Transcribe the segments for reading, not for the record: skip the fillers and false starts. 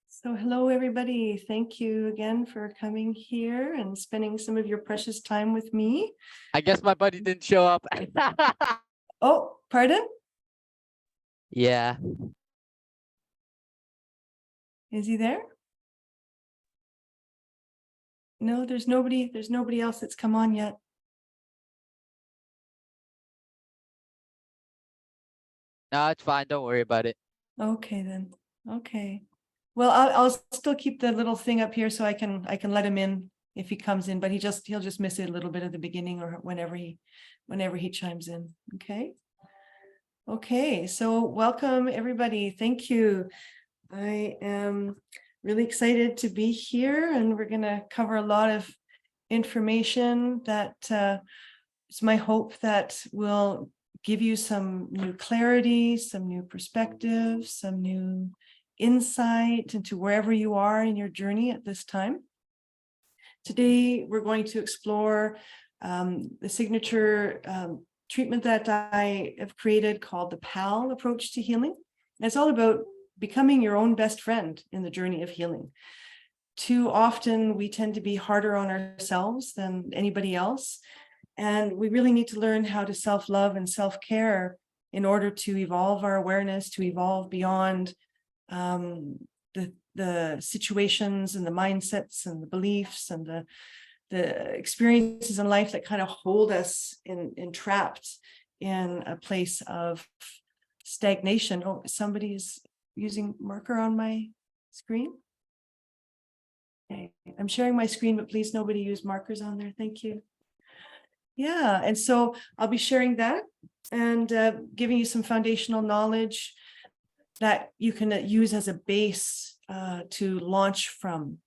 So hello, everybody. Thank you again for coming here and spending some of your precious time with me. I guess my buddy didn't show up. Oh, pardon? Yeah. Is he there? No, there's nobody else that's come on yet. No, it's fine. Don't worry about it. Okay, then. Okay. Well, I'll still keep the little thing up here so I can let him in if he comes in, but he'll just miss it a little bit at the beginning or whenever he chimes in. Okay. Okay, so welcome everybody. Thank you. I am really excited to be here, and we're going to cover a lot of information that it's my hope that will give you some new clarity, some new perspective, some new insight into wherever you are in your journey at this time. Today, we're going to explore the signature treatment that I have created called the PAL approach to healing. And it's all about becoming your own best friend in the journey of healing. Too often, we tend to be harder on ourselves than anybody else. And we really need to learn how to self-love and self-care in order to evolve our awareness, to evolve beyond the situations and the mindsets and the beliefs and the experiences in life that kind of hold us entrapped in a place of stagnation. Oh, somebody's using marker on my screen. Okay, I'm sharing my screen, but please nobody use markers on there. Thank you. Yeah, and so I'll be sharing that and giving you some foundational knowledge that you can use as a base to launch from,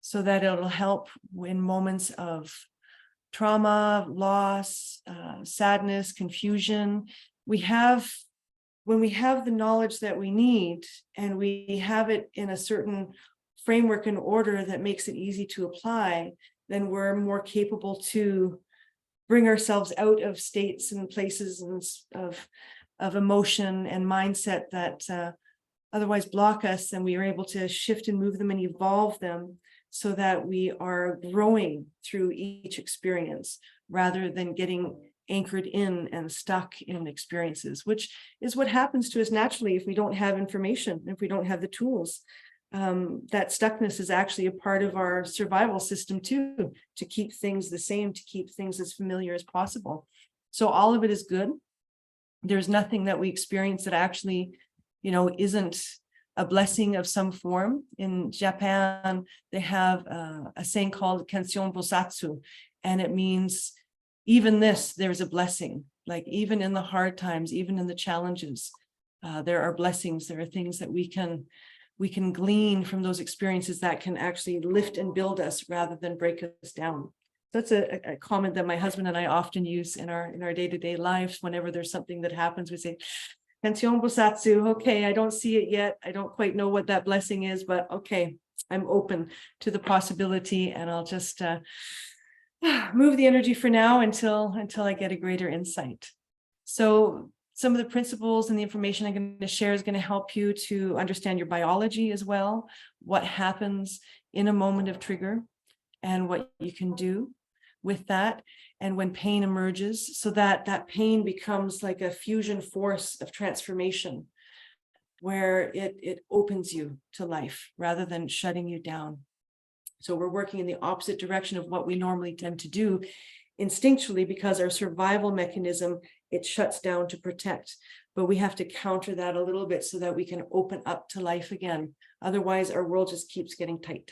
so that it'll help in moments of trauma, loss, sadness, confusion. When we have the knowledge that we need and we have it in a certain framework and order that makes it easy to apply, then we're more capable to bring ourselves out of states and places of emotion and mindset that otherwise block us, and we are able to shift and move them and evolve them so that we are growing through each experience rather than getting anchored in and stuck in experiences, which is what happens to us naturally if we don't have information, if we don't have the tools. That stuckness is actually a part of our survival system too, to keep things the same, to keep things as familiar as possible. So all of it is good. There's nothing that we experience that actually, isn't a blessing of some form. In Japan, they have a saying called Kensyon Bosatsu, and it means even this, there's a blessing. Like even in the hard times, even in the challenges, there are blessings. There are things that we can glean from those experiences that can actually lift and build us rather than break us down. That's a comment that my husband and I often use in our day-to-day lives. Whenever there's something that happens, we say, Kensyon Bosatsu, okay, I don't see it yet. I don't quite know what that blessing is, but okay, I'm open to the possibility, and I'll just move the energy for now until I get a greater insight. So some of the principles and the information I'm going to share is going to help you to understand your biology as well, what happens in a moment of trigger and what you can do with that. And when pain emerges, so that pain becomes like a fusion force of transformation, where it opens you to life rather than shutting you down. So we're working in the opposite direction of what we normally tend to do instinctually, because our survival mechanism, it shuts down to protect. But we have to counter that a little bit so that we can open up to life again. Otherwise, our world just keeps getting tight.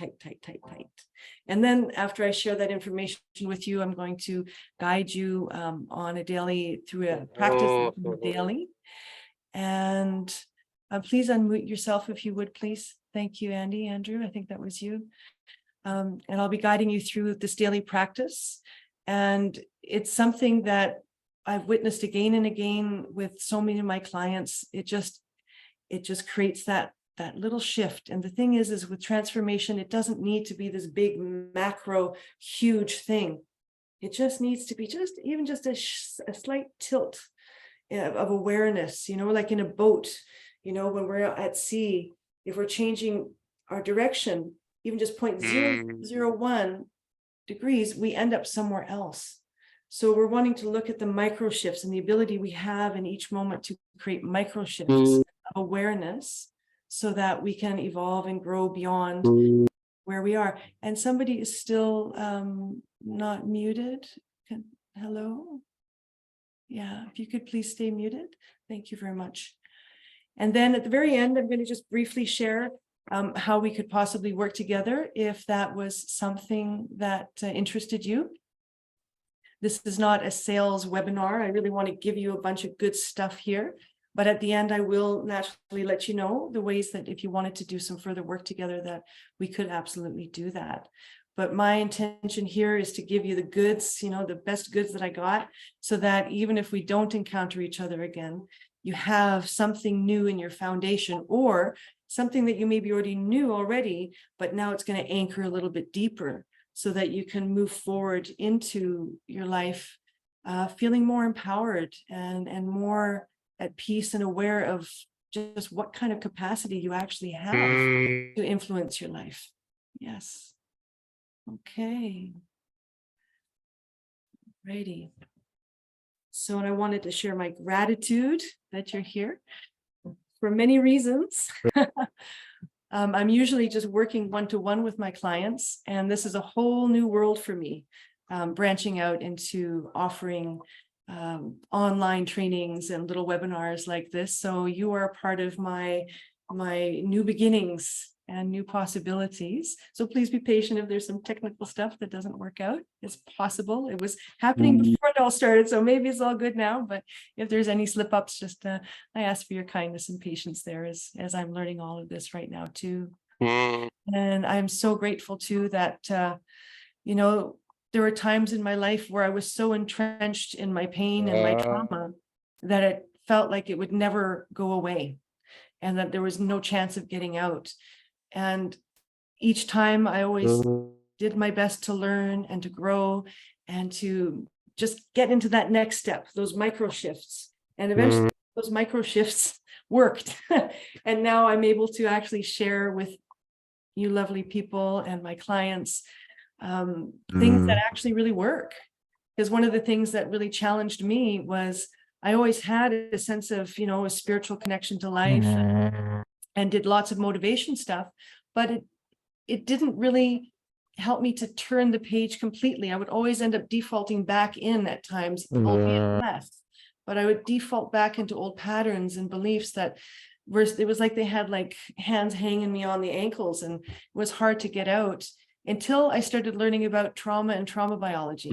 And then after I share that information with you, I'm going to guide you on a daily, through a practice daily. And please unmute yourself if you would, please. Thank you, Andrew. I think that was you. And I'll be guiding you through this daily practice. And it's something that I've witnessed again and again with so many of my clients. It just creates that little shift. And the thing is with transformation, it doesn't need to be this big macro huge thing. It just needs to be just a slight tilt of awareness, like in a boat, when we're at sea, if we're changing our direction, even just 0.001 degrees, we end up somewhere else. So we're wanting to look at the micro shifts and the ability we have in each moment to create micro shifts of awareness so that we can evolve and grow beyond where we are. And somebody is still not muted. Hello? Yeah, if you could please stay muted. Thank you very much. And then at the very end, I'm going to just briefly share how we could possibly work together if that was something that interested you. This is not a sales webinar. I really want to give you a bunch of good stuff here. But at the end, I will naturally let you know the ways that if you wanted to do some further work together, that we could absolutely do that. But my intention here is to give you the goods, the best goods that I got, so that even if we don't encounter each other again, you have something new in your foundation, or something that you maybe already knew already, but now it's going to anchor a little bit deeper so that you can move forward into your life feeling more empowered and more at peace and aware of just what kind of capacity you actually have to influence your life. Yes. Okay. Righty. So, and I wanted to share my gratitude that you're here for many reasons. I'm usually just working one-to-one with my clients, and this is a whole new world for me, branching out into offering online trainings and little webinars like this. So you are a part of my new beginnings and new possibilities. So please be patient if there's some technical stuff that doesn't work out. It's possible. It was happening before it all started, so maybe it's all good now. But if there's any slip-ups, just I ask for your kindness and patience there as I'm learning all of this right now too. And I'm so grateful too that there were times in my life where I was so entrenched in my pain and my trauma that it felt like it would never go away and that there was no chance of getting out. And each time I always did my best to learn and to grow and to just get into that next step, those micro shifts. And eventually those micro shifts worked. And now I'm able to actually share with you lovely people and my clients things that actually really work. Because one of the things that really challenged me was I always had a sense of, a spiritual connection to life and did lots of motivation stuff, but it didn't really help me to turn the page completely. I would always end up defaulting back in at times, albeit less, but I would default back into old patterns and beliefs that it was like they had like hands hanging me on the ankles, and it was hard to get out until I started learning about trauma and trauma biology.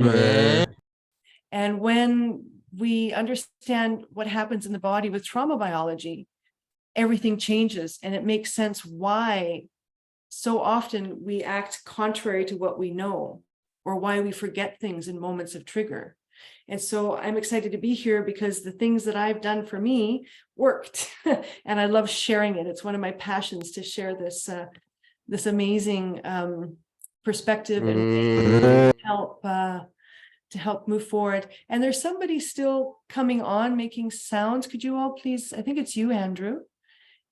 And when we understand what happens in the body with trauma biology, everything changes, and it makes sense why so often we act contrary to what we know, or why we forget things in moments of trigger. And so I'm excited to be here because the things that I've done for me worked, and I love sharing it. It's one of my passions to share this amazing perspective and to help move forward. And there's somebody still coming on making sounds. Could you all please? I think it's you, Andrew.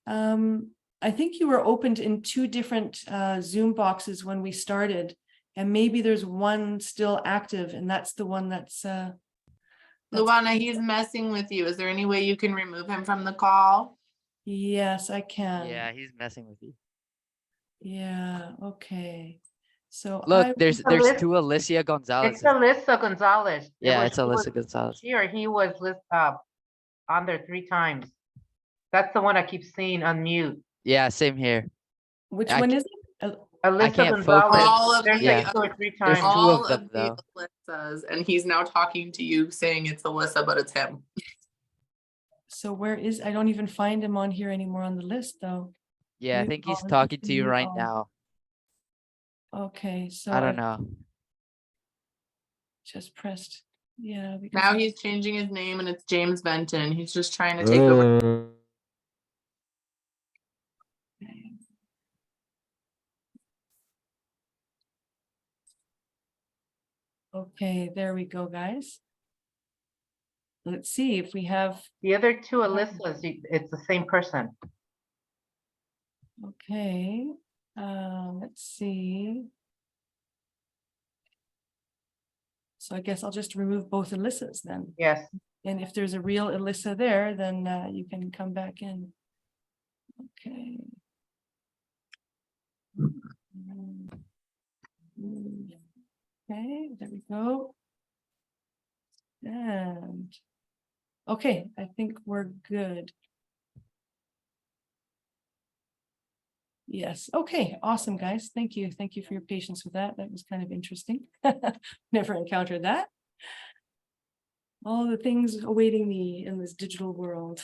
I think you were opened in 2 different Zoom boxes when we started, and maybe there's one still active, and that's the one that's Luana, he's messing with you. Is there any way you can remove him from the call? Yes, I can. Yeah, he's messing with you. Yeah, okay. So Look, there's 2 Alicia Gonzalez. It's Alyssa Gonzalez. Yeah, it's Alyssa Gonzalez. Here, he was on there 3 times. That's the one I keep seeing unmute. Yeah, same here. which I one is it? Alyssa can't Gonzalez. focus. All of There's the Yeah. 3 There's times. 2 all of them, of the Alyssas, and he's now talking to you saying it's Alyssa, but it's him. So where is, I don't even find him on here anymore on the list though. Yeah, I Mute think he's all, talking to you mute right all. now. Okay, so I don't I've know. just pressed, yeah. Because Now he's changing his name and it's James Benton. He's just trying to take over. Okay, there we go, guys. Let's see if we have, The other 2 Alyssas, it's the same person. Okay, let's see. So I guess I'll just remove both Alyssas then. Yes. And if there's a real Alyssa there, then you can come back in. Okay. Okay, there we go. And okay, I think we're good. Yes, okay, awesome, guys. Thank you. Thank you for your patience with that. That was kind of interesting. Never encountered that. All the things awaiting me in this digital world.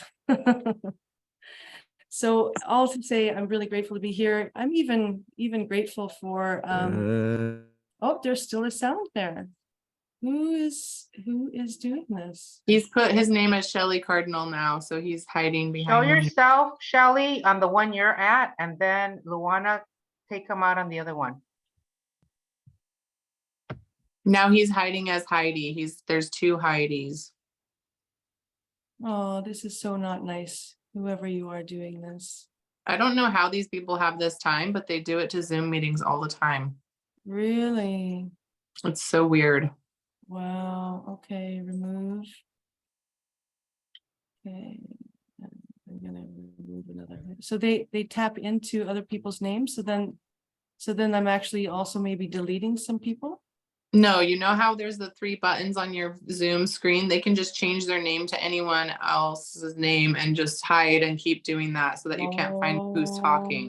So all to say, I'm really grateful to be here. I'm even grateful for oh, there's still a sound there. Who is doing this? He's put his name as Shelley Cardinal now, so he's hiding Show behind me. yourself, Shelley, on the one you're at, and then Luana, take him out on the other one. Now he's hiding as Heidi. There's two Heidis. Oh, this is so not nice. Whoever you are doing this. I don't know how these people have this time, but they do it to Zoom meetings all the time. Really? It's so weird. Wow. Okay, remove. Okay. I'm gonna remove another. So they tap into other people's names. So then I'm actually also maybe deleting some people. No, you know how there's the 3 buttons on your Zoom screen? They can just change their name to anyone else's name and just hide and keep doing that so that you can't find who's talking.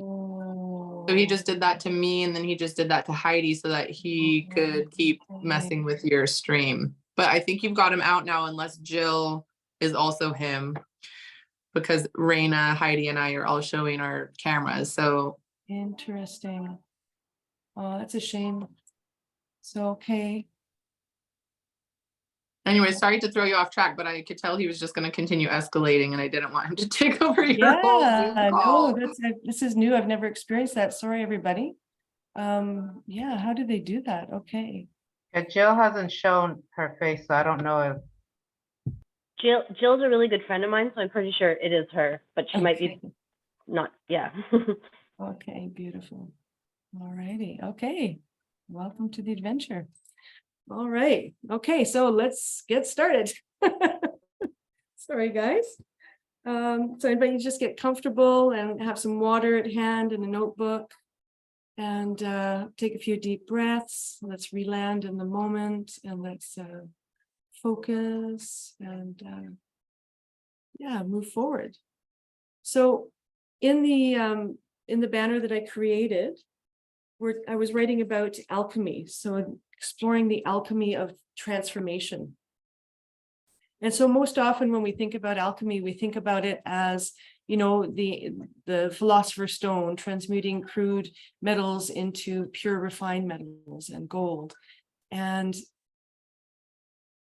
So he just did that to me, and then he just did that to Heidi so that he could keep messing with your stream. But I think you've got him out now unless Jill is also him, because Raina, Heidi, and I are all showing our cameras. So Interesting. Oh, that's a shame. So, okay. anyway, sorry to throw you off track, but I could tell he was just going to continue escalating, and I didn't want him to take over your whole Zoom Yeah, call. no, this is new. I've never experienced that. Sorry, everybody. Yeah, how do they do that? Okay. Yeah, Jill hasn't shown her face, so I don't know if, Jill's a really good friend of mine, so I'm pretty sure it is her, but she might be Okay. not, yeah. Okay, beautiful. All righty. Okay. Welcome to the adventure. All right. Okay, so let's get started. Sorry, guys. So I invite you to just get comfortable and have some water at hand and a notebook, and take a few deep breaths. Let's re-land in the moment, and let's focus and yeah, move forward. So in the banner that I created, I was writing about alchemy, so exploring the alchemy of transformation. And so most often when we think about alchemy, we think about it as, you know, the philosopher's stone, transmuting crude metals into pure refined metals and gold. And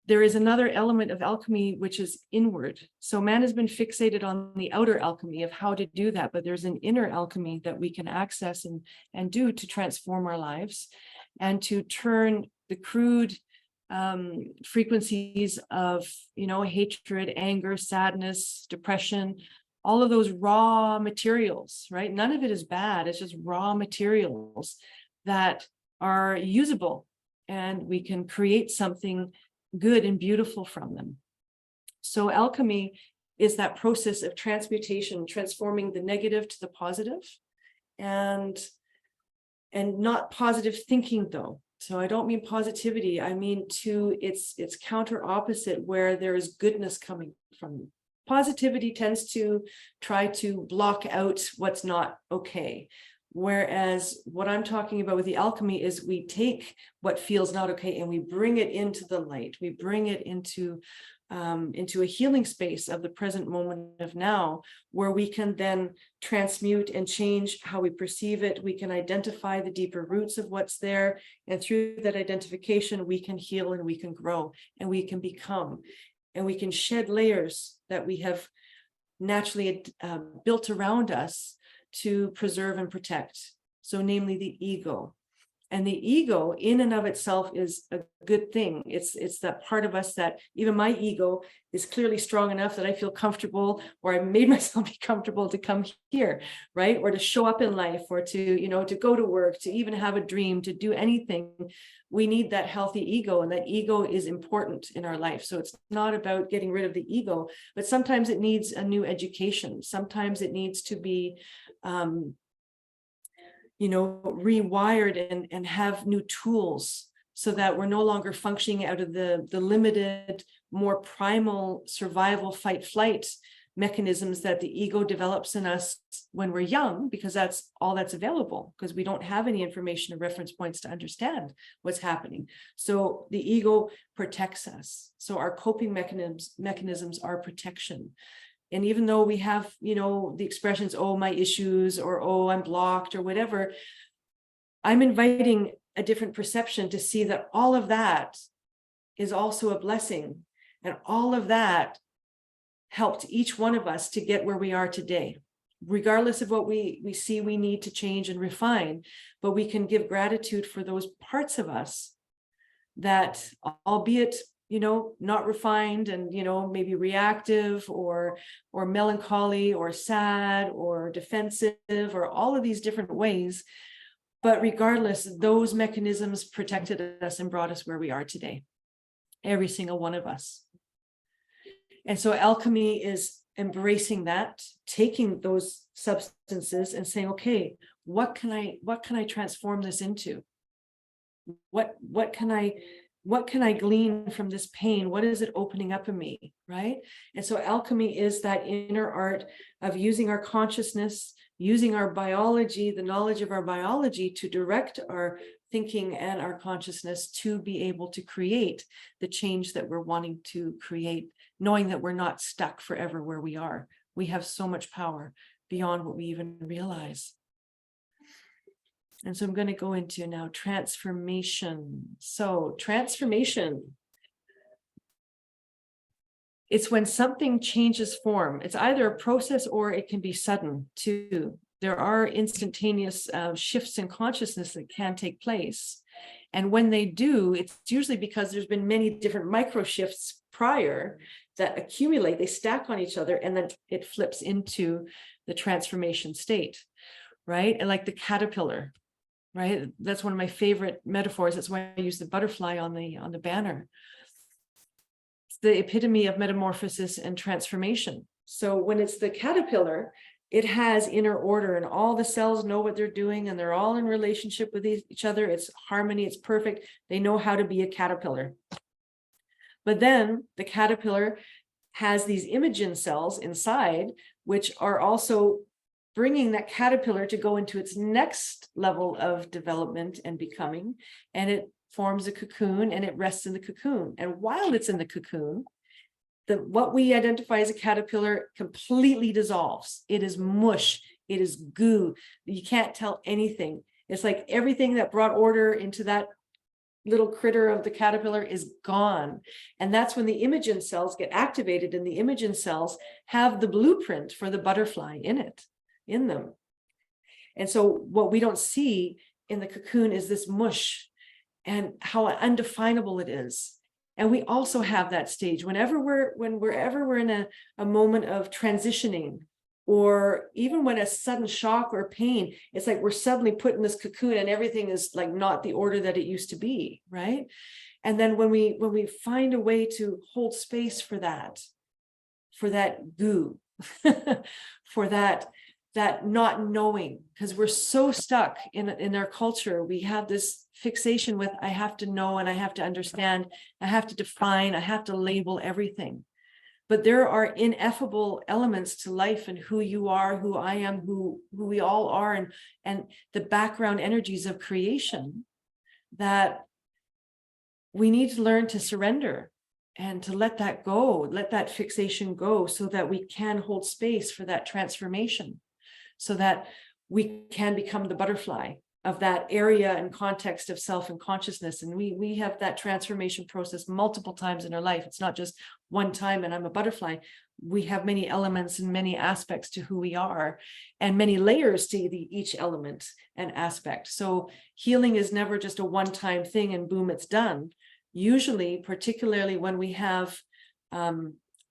there is another element of alchemy, which is inward. So man has been fixated on the outer alchemy of how to do that, but there's an inner alchemy that we can access and do to transform our lives and to turn the crude frequencies of, you know, hatred, anger, sadness, depression, all of those raw materials, right? None of it is bad. It's just raw materials that are usable, and we can create something good and beautiful from them. So alchemy is that process of transmutation, transforming the negative to the positive, and not positive thinking though. So I don't mean positivity, I mean to its counter opposite, where there is goodness coming from. Positivity tends to try to block out what's not okay. Whereas what I'm talking about with the alchemy is we take what feels not okay and we bring it into the light. We bring it into a healing space of the present moment of now, where we can then transmute and change how we perceive it. We can identify the deeper roots of what's there. And through that identification, we can heal and we can grow and we can become, and we can shed layers that we have naturally built around us to preserve and protect. So namely the ego. And the ego in and of itself is a good thing. It's that part of us that even my ego is clearly strong enough that I feel comfortable, or I made myself be comfortable to come here, right? Or to show up in life, or to, to go to work, to even have a dream, to do anything. We need that healthy ego, and that ego is important in our life. So it's not about getting rid of the ego, but sometimes it needs a new education. Sometimes it needs to be, rewired and have new tools, so that we're no longer functioning out of the limited, more primal survival, fight, flight mechanisms that the ego develops in us when we're young, because that's all that's available, because we don't have any information or reference points to understand what's happening. So the ego protects us. So our coping mechanisms are protection. And even though we have, the expressions, oh, my issues, or oh, I'm blocked, or whatever, I'm inviting a different perception to see that all of that is also a blessing. And all of that helped each one of us to get where we are today, regardless of what we see we need to change and refine. But we can give gratitude for those parts of us that, albeit not refined and, maybe reactive or melancholy or sad or defensive, or all of these different ways. But regardless, those mechanisms protected us and brought us where we are today. Every single one of us. And so alchemy is embracing that, taking those substances and saying, okay, what can I transform this into? What can I glean from this pain? What is it opening up in me, right? And so alchemy is that inner art of using our consciousness, using our biology, the knowledge of our biology, to direct our thinking and our consciousness to be able to create the change that we're wanting to create, knowing that we're not stuck forever where we are. We have so much power beyond what we even realize. And so I'm going to go into now transformation. So transformation, it's when something changes form. It's either a process or it can be sudden too. There are instantaneous shifts in consciousness that can take place. And when they do, it's usually because there's been many different micro shifts prior that accumulate, they stack on each other, and then it flips into the transformation state, right? And like the caterpillar, right? That's one of my favorite metaphors. That's why I use the butterfly on the banner. It's the epitome of metamorphosis and transformation. So when it's the caterpillar, it has inner order, and all the cells know what they're doing, and they're all in relationship with each other. It's harmony, it's perfect. They know how to be a caterpillar. But then the caterpillar has these imogen cells inside, which are also bringing that caterpillar to go into its next level of development and becoming. And it forms a cocoon, and it rests in the cocoon. And while it's in the cocoon, what we identify as a caterpillar completely dissolves. It is mush. It is goo. You can't tell anything. It's like everything that brought order into that little critter of the caterpillar is gone. And that's when the imogen cells get activated, and the imogen cells have the blueprint for the butterfly in them. And so what we don't see in the cocoon is this mush and how undefinable it is. And we also have that stage whenever we're in a moment of transitioning, or even when a sudden shock or pain, it's like we're suddenly put in this cocoon and everything is like not the order that it used to be, right? And then when we find a way to hold space for that goo, for that not knowing, because we're so stuck in our culture. We have this fixation with, I have to know, and I have to understand, I have to define, I have to label everything. But there are ineffable elements to life, and who you are, who I am, who we all are, and the background energies of creation that we need to learn to surrender and to let that go, let that fixation go, so that we can hold space for that transformation, so that we can become the butterfly, that area and context of self and consciousness. And we have that transformation process multiple times in our life. It's not just one time and I'm a butterfly. We have many elements and many aspects to who we are, and many layers to each element and aspect. So healing is never just a one-time thing and boom, it's done. Usually, particularly when we have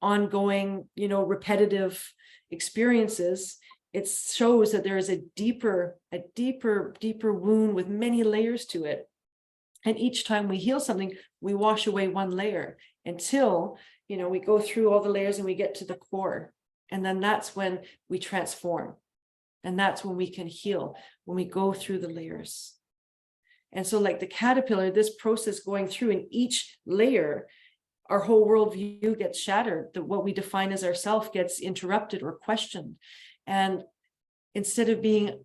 ongoing, repetitive experiences, it shows that there is a deeper wound with many layers to it. And each time we heal something, we wash away one layer until, we go through all the layers and we get to the core. And then that's when we transform. And that's when we can heal, when we go through the layers. And so like the caterpillar, this process going through in each layer, our whole worldview gets shattered. What we define as ourself gets interrupted or questioned. And instead of being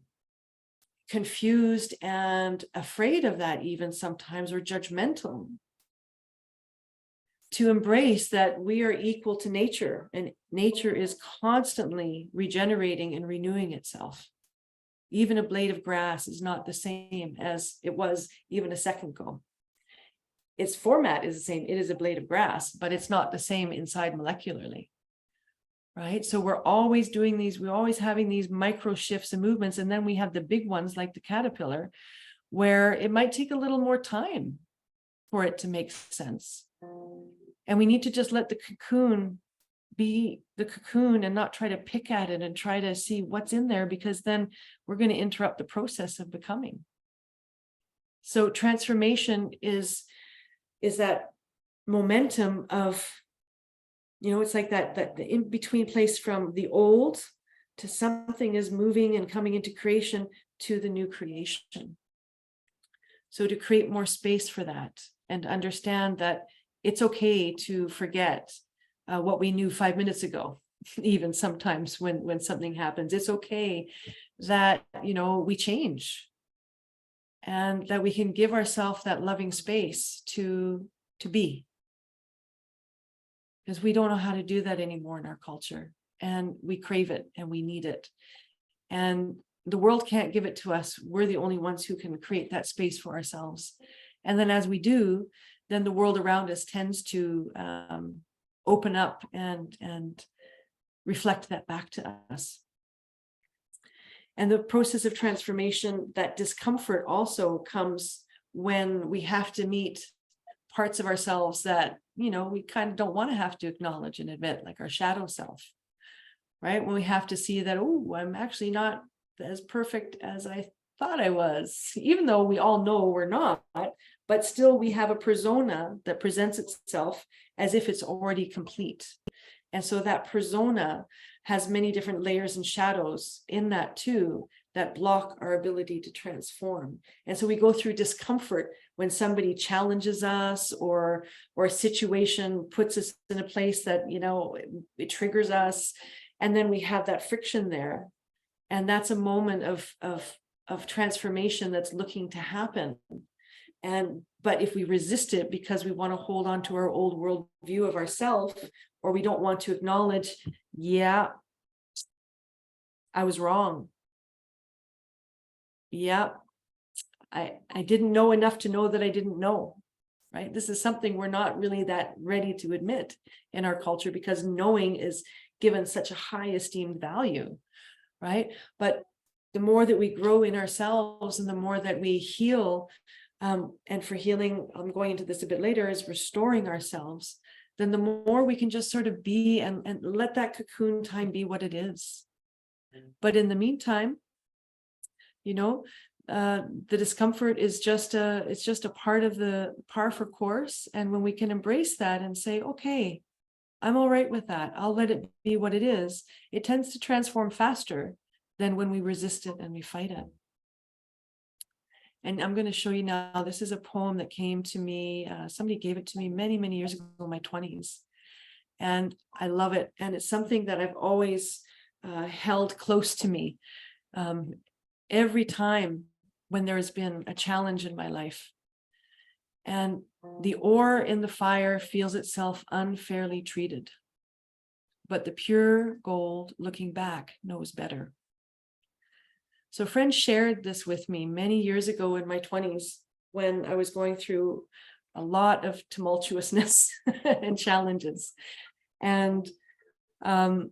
confused and afraid of that, even sometimes, or judgmental, to embrace that we are equal to nature, and nature is constantly regenerating and renewing itself. Even a blade of grass is not the same as it was even a second ago. Its format is the same. It is a blade of grass, but it's not the same inside molecularly. Right? So we're always doing these, we're always having these micro shifts and movements. And then we have the big ones like the caterpillar, where it might take a little more time for it to make sense. And we need to just let the cocoon be the cocoon and not try to pick at it and try to see what's in there, because then we're going to interrupt the process of becoming. So transformation is that momentum of, it's like that the in-between place from the old to something is moving and coming into creation to the new creation. So to create more space for that and understand that it's okay to forget what we knew 5 minutes ago, even sometimes when something happens. It's okay that, we change, and that we can give ourselves that loving space to be. Because we don't know how to do that anymore in our culture, and we crave it and we need it. And the world can't give it to us. We're the only ones who can create that space for ourselves. And then as we do, then the world around us tends to open up and reflect that back to us. And the process of transformation, that discomfort also comes when we have to meet parts of ourselves that, we kind of don't want to have to acknowledge and admit, like our shadow self, right? When we have to see that, I'm actually not as perfect as I thought I was, even though we all know we're not, but still we have a persona that presents itself as if it's already complete. And so that persona has many different layers and shadows in that too, that block our ability to transform. And so we go through discomfort when somebody challenges us, or a situation puts us in a place that, it triggers us. And then we have that friction there. And that's a moment of transformation that's looking to happen. But if we resist it because we want to hold on to our old world view of ourselves, or we don't want to acknowledge, I was wrong. I didn't know enough to know that I didn't know, right? This is something we're not really that ready to admit in our culture, because knowing is given such a high esteemed value, right? But the more that we grow in ourselves and the more that we heal, and for healing, I'm going into this a bit later, is restoring ourselves, then the more we can just sort of be and let that cocoon time be what it is. But in the meantime, the discomfort is just a part of the par for course. And when we can embrace that and say, okay, I'm all right with that, I'll let it be what it is, it tends to transform faster than when we resist it and we fight it. And I'm going to show you now, this is a poem that came to me, somebody gave it to me many, many years ago in my 20s. And I love it. And it's something that I've always held close to me. Every time when there's been a challenge in my life, and the ore in the fire feels itself unfairly treated, but the pure gold looking back knows better. So a friend shared this with me many years ago in my 20s when I was going through a lot of tumultuousness and challenges. And when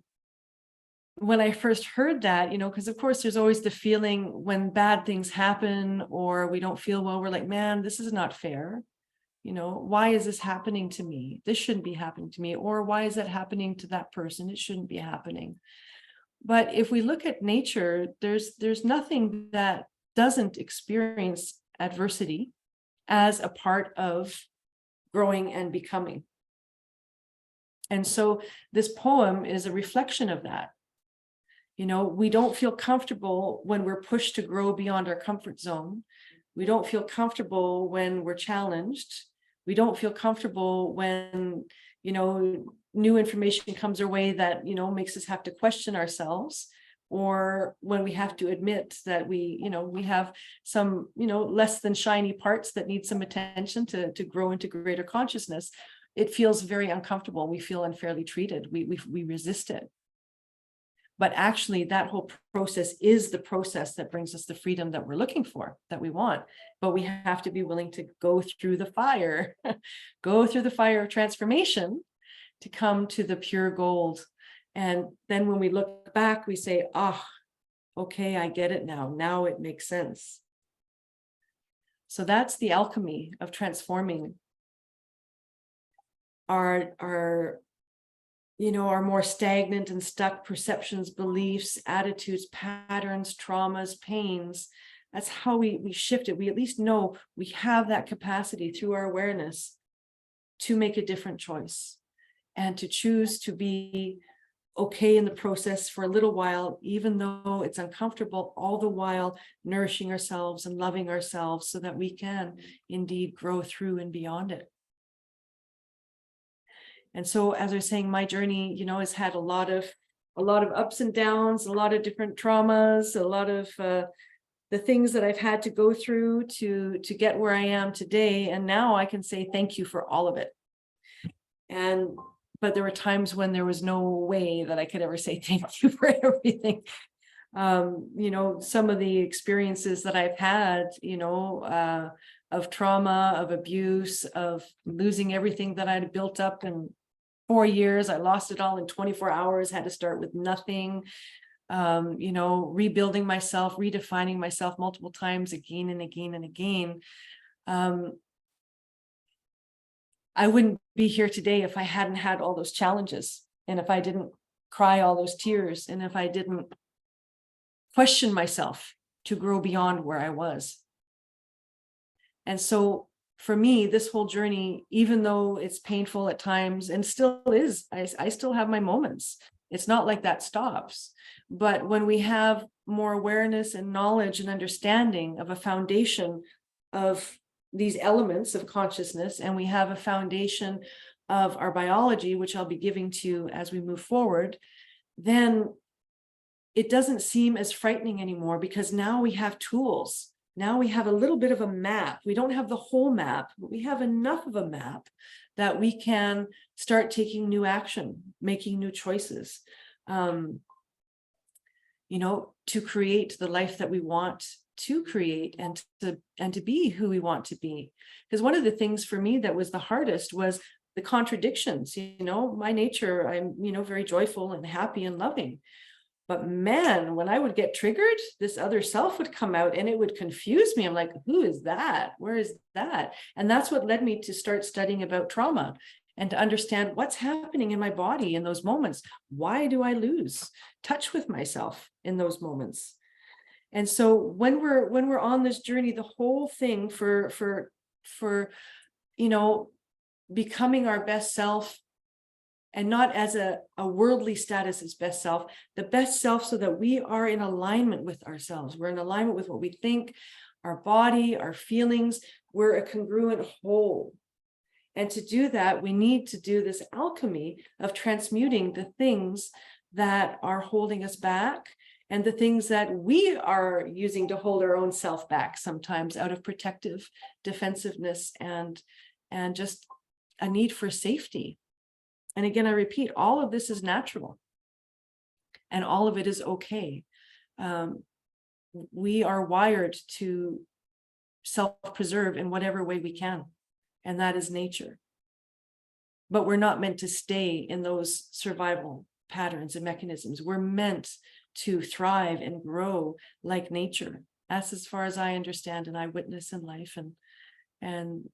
I first heard that, because of course there's always the feeling when bad things happen or we don't feel well, we're like, man, this is not fair. Why is this happening to me? This shouldn't be happening to me. Or why is that happening to that person? It shouldn't be happening. But if we look at nature, there's nothing that doesn't experience adversity as a part of growing and becoming. And so this poem is a reflection of that. We don't feel comfortable when we're pushed to grow beyond our comfort zone. We don't feel comfortable when we're challenged. We don't feel comfortable when, new information comes our way that, makes us have to question ourselves, or when we have to admit that we have some, less than shiny parts that need some attention to grow into greater consciousness. It feels very uncomfortable. We feel unfairly treated. We resist it. But actually, that whole process is the process that brings us the freedom that we're looking for, that we want. But we have to be willing to go through the fire, go through the fire of transformation to come to the pure gold. And then when we look back, we say, okay, I get it now. Now it makes sense. So that's the alchemy of transforming our more stagnant and stuck perceptions, beliefs, attitudes, patterns, traumas, pains. That's how we shift it. We at least know we have that capacity through our awareness to make a different choice and to choose to be okay in the process for a little while, even though it's uncomfortable, all the while nourishing ourselves and loving ourselves so that we can indeed grow through and beyond it. And so, as I was saying, my journey, has had a lot of ups and downs, a lot of different traumas, a lot of the things that I've had to go through to get where I am today. And now I can say thank you for all of it. But there were times when there was no way that I could ever say thank you for everything. Some of the experiences that I've had, of trauma, of abuse, of losing everything that I'd built up in 4 years. I lost it all in 24 hours, had to start with nothing, rebuilding myself, redefining myself multiple times again and again and again. I wouldn't be here today if I hadn't had all those challenges, and if I didn't cry all those tears, and if I didn't question myself to grow beyond where I was. And so for me, this whole journey, even though it's painful at times and still is, I still have my moments. It's not like that stops. But when we have more awareness and knowledge and understanding of a foundation of these elements of consciousness, and we have a foundation of our biology, which I'll be giving to you as we move forward, then it doesn't seem as frightening anymore, because now we have tools. Now we have a little bit of a map. We don't have the whole map, but we have enough of a map that we can start taking new action, making new choices, to create the life that we want to create and to be who we want to be. Because one of the things for me that was the hardest was the contradictions. My nature, I'm, very joyful and happy and loving. But man, when I would get triggered, this other self would come out and it would confuse me. I'm like, who is that? Where is that? And that's what led me to start studying about trauma and to understand what's happening in my body in those moments. Why do I lose touch with myself in those moments? And so when we're on this journey, the whole thing for becoming our best self, and not as a worldly status as best self, the best self so that we are in alignment with ourselves. We're in alignment with what we think, our body, our feelings. We're a congruent whole. And to do that, we need to do this alchemy of transmuting the things that are holding us back and the things that we are using to hold our own self back sometimes out of protective defensiveness and just a need for safety. And again, I repeat, all of this is natural and all of it is okay. we are wired to self-preserve in whatever way we can, and that is nature. But we're not meant to stay in those survival patterns and mechanisms. We're meant to thrive and grow like nature. That's as far as I understand and I witness in life, and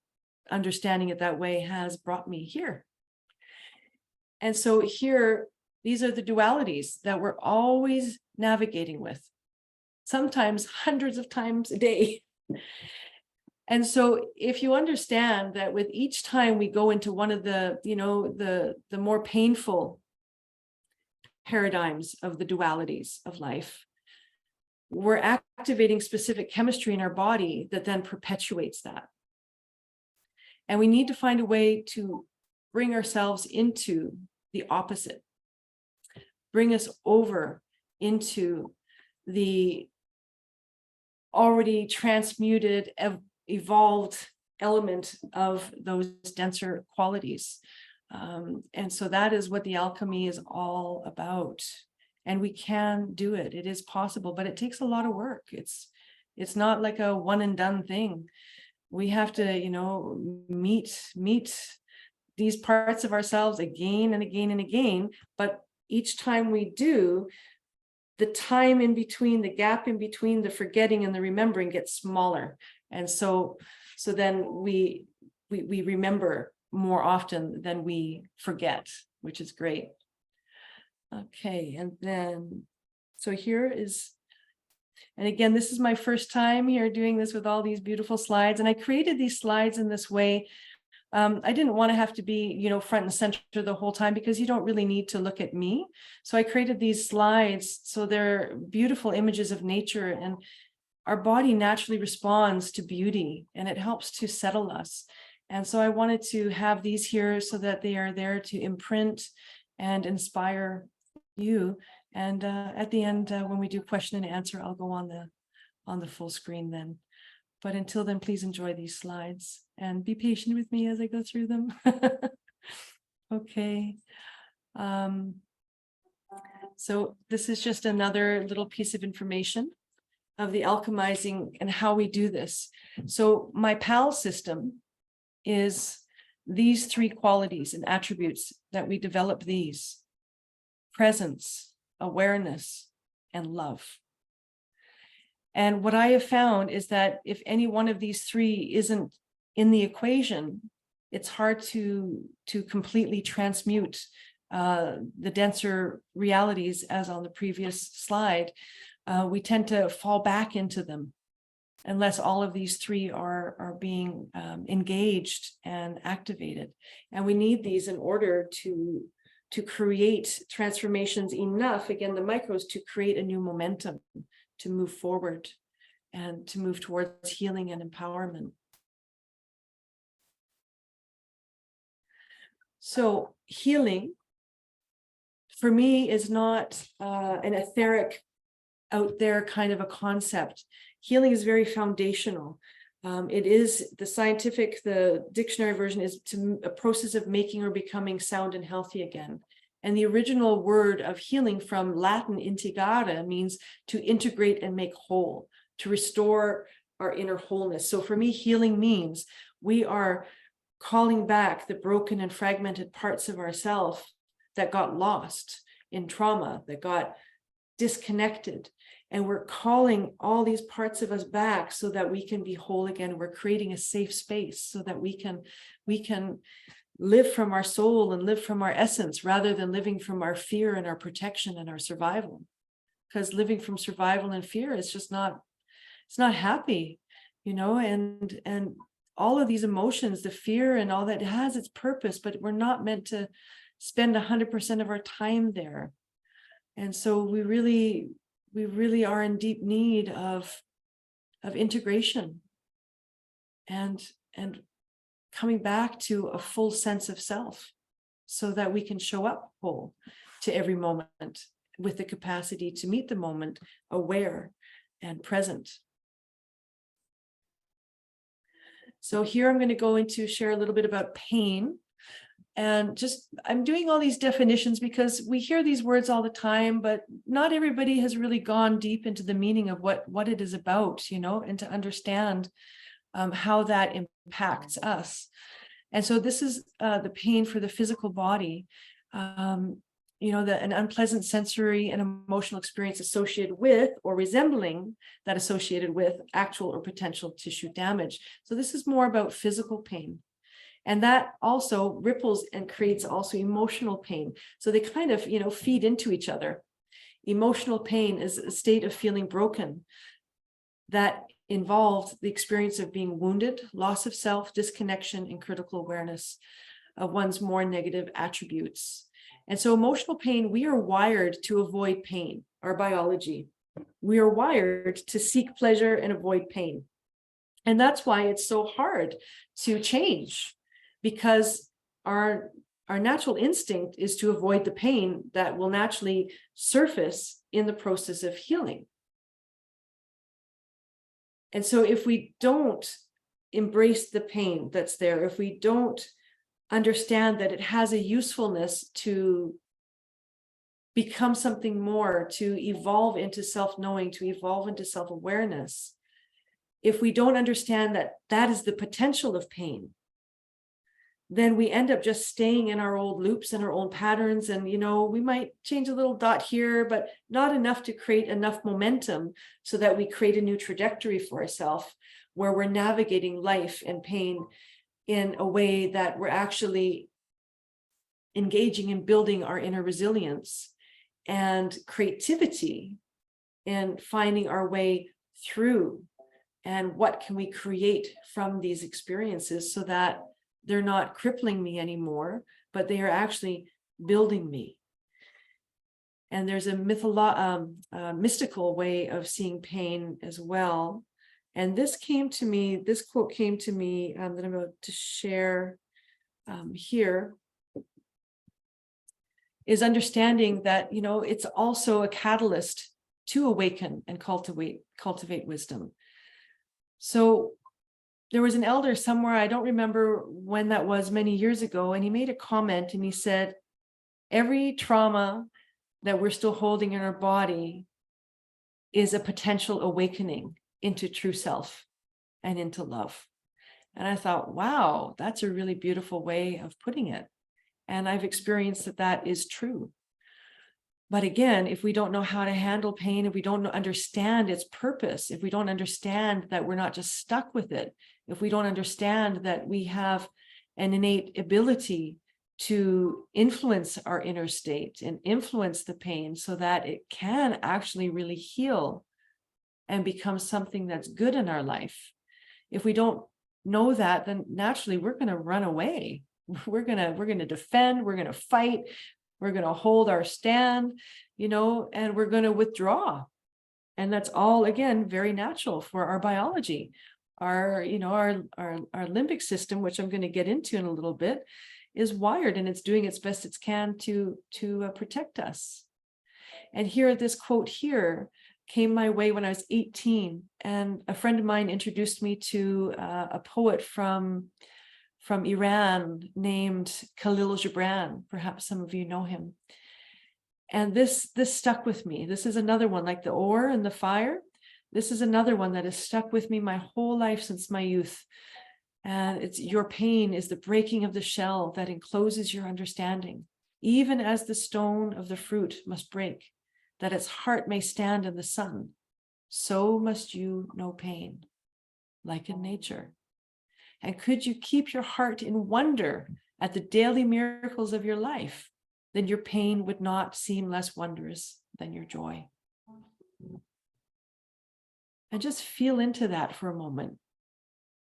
understanding it that way has brought me here. And so here, these are the dualities that we're always navigating with, sometimes hundreds of times a day. And so if you understand that with each time we go into one of the, the more painful paradigms of the dualities of life, we're activating specific chemistry in our body that then perpetuates that. And we need to find a way to bring ourselves into the opposite, bring us over into the already transmuted, evolved element of those denser qualities. And so that is what the alchemy is all about. And we can do it. It is possible, but it takes a lot of work. It's not like a one and done thing. We have to, meet these parts of ourselves again and again and again. But each time we do, the time in between, the gap in between the forgetting and the remembering gets smaller. And so then we remember more often than we forget, which is great. Okay, and then, so here is, and again, this is my first time here doing this with all these beautiful slides. And I created these slides in this way. I didn't want to have to be, front and center the whole time, because you don't really need to look at me. So I created these slides. So they're beautiful images of nature, and our body naturally responds to beauty, and it helps to settle us. And so I wanted to have these here so that they are there to imprint and inspire you. And at the end, when we do question and answer, I'll go on the full screen then. But until then, please enjoy these slides and be patient with me as I go through them. Okay. So this is just another little piece of information of the alchemizing and how we do this. So my PAL system is these three qualities and attributes that we develop: these: presence, awareness, and love. And what I have found is that if any one of these three isn't in the equation, it's hard to completely transmute the denser realities, as on the previous slide. We tend to fall back into them unless all of these three are being engaged and activated. And we need these in order to create transformations enough, again, the micros, to create a new momentum, to move forward and to move towards healing and empowerment. So healing for me is not an etheric, out there kind of a concept. Healing is very foundational. It is the dictionary version is a process of making or becoming sound and healthy again. And the original word of healing from Latin integrare means to integrate and make whole, to restore our inner wholeness. So for me, healing means we are calling back the broken and fragmented parts of ourselves that got lost in trauma, that got disconnected. And we're calling all these parts of us back so that we can be whole again. We're creating a safe space so that we can live from our soul and live from our essence, rather than living from our fear and our protection and our survival. Because living from survival and fear is just not, it's not happy, and all of these emotions, the fear and all that, has its purpose, but we're not meant to spend 100% of our time there. And so we really are in deep need of integration and coming back to a full sense of self, so that we can show up whole to every moment, with the capacity to meet the moment aware and present. So here I'm going to go into share a little bit about pain. And just, I'm doing all these definitions because we hear these words all the time, but not everybody has really gone deep into the meaning of what it is about, you know, and to understand how that impacts us. And so this is the pain for the physical body, you know, an unpleasant sensory and emotional experience associated with or resembling that associated with actual or potential tissue damage. So this is more about physical pain. And that also ripples and creates also emotional pain. So they kind of, you know, feed into each other. Emotional pain is a state of feeling broken that involved the experience of being wounded, loss of self, disconnection, and critical awareness of one's more negative attributes. And so emotional pain, we are wired to avoid pain, our biology. We are wired to seek pleasure and avoid pain. And that's why it's so hard to change, because our natural instinct is to avoid the pain that will naturally surface in the process of healing. And so if we don't embrace the pain that's there, if we don't understand that it has a usefulness to become something more, to evolve into self-knowing, to evolve into self-awareness, if we don't understand that that is the potential of pain, then we end up just staying in our old loops and our old patterns. And, you know, we might change a little dot here, but not enough to create enough momentum so that we create a new trajectory for ourselves where we're navigating life and pain in a way that we're actually engaging in building our inner resilience and creativity and finding our way through. And what can we create from these experiences so that they're not crippling me anymore, but they are actually building me. And there's a mystical way of seeing pain as well. And this quote came to me that I'm about to share here, is understanding that, you know, it's also a catalyst to awaken and cultivate wisdom. So there was an elder somewhere, I don't remember when that was, many years ago, and he made a comment and he said, every trauma that we're still holding in our body is a potential awakening into true self and into love. And I thought, wow, that's a really beautiful way of putting it. And I've experienced that that is true. But again, if we don't know how to handle pain, if we don't understand its purpose, if we don't understand that we're not just stuck with it, if we don't understand that we have an innate ability to influence our inner state and influence the pain so that it can actually really heal and become something that's good in our life. If we don't know that, then naturally we're going to run away. We're going to defend, we're going to fight, we're going to hold our stand, you know, and we're going to withdraw. And that's all, again, very natural for our biology. Our limbic system, which I'm going to get into in a little bit, is wired and it's doing its best it can to protect us. And here, this quote here came my way when I was 18, and a friend of mine introduced me to a poet from Iran named Khalil Gibran. Perhaps some of you know him. And this stuck with me. This is another one, like the ore and the fire. This is another one that has stuck with me my whole life since my youth. And it's, your pain is the breaking of the shell that encloses your understanding, even as the stone of the fruit must break, that its heart may stand in the sun. So must you know pain, like in nature. And could you keep your heart in wonder at the daily miracles of your life, then your pain would not seem less wondrous than your joy. And just feel into that for a moment.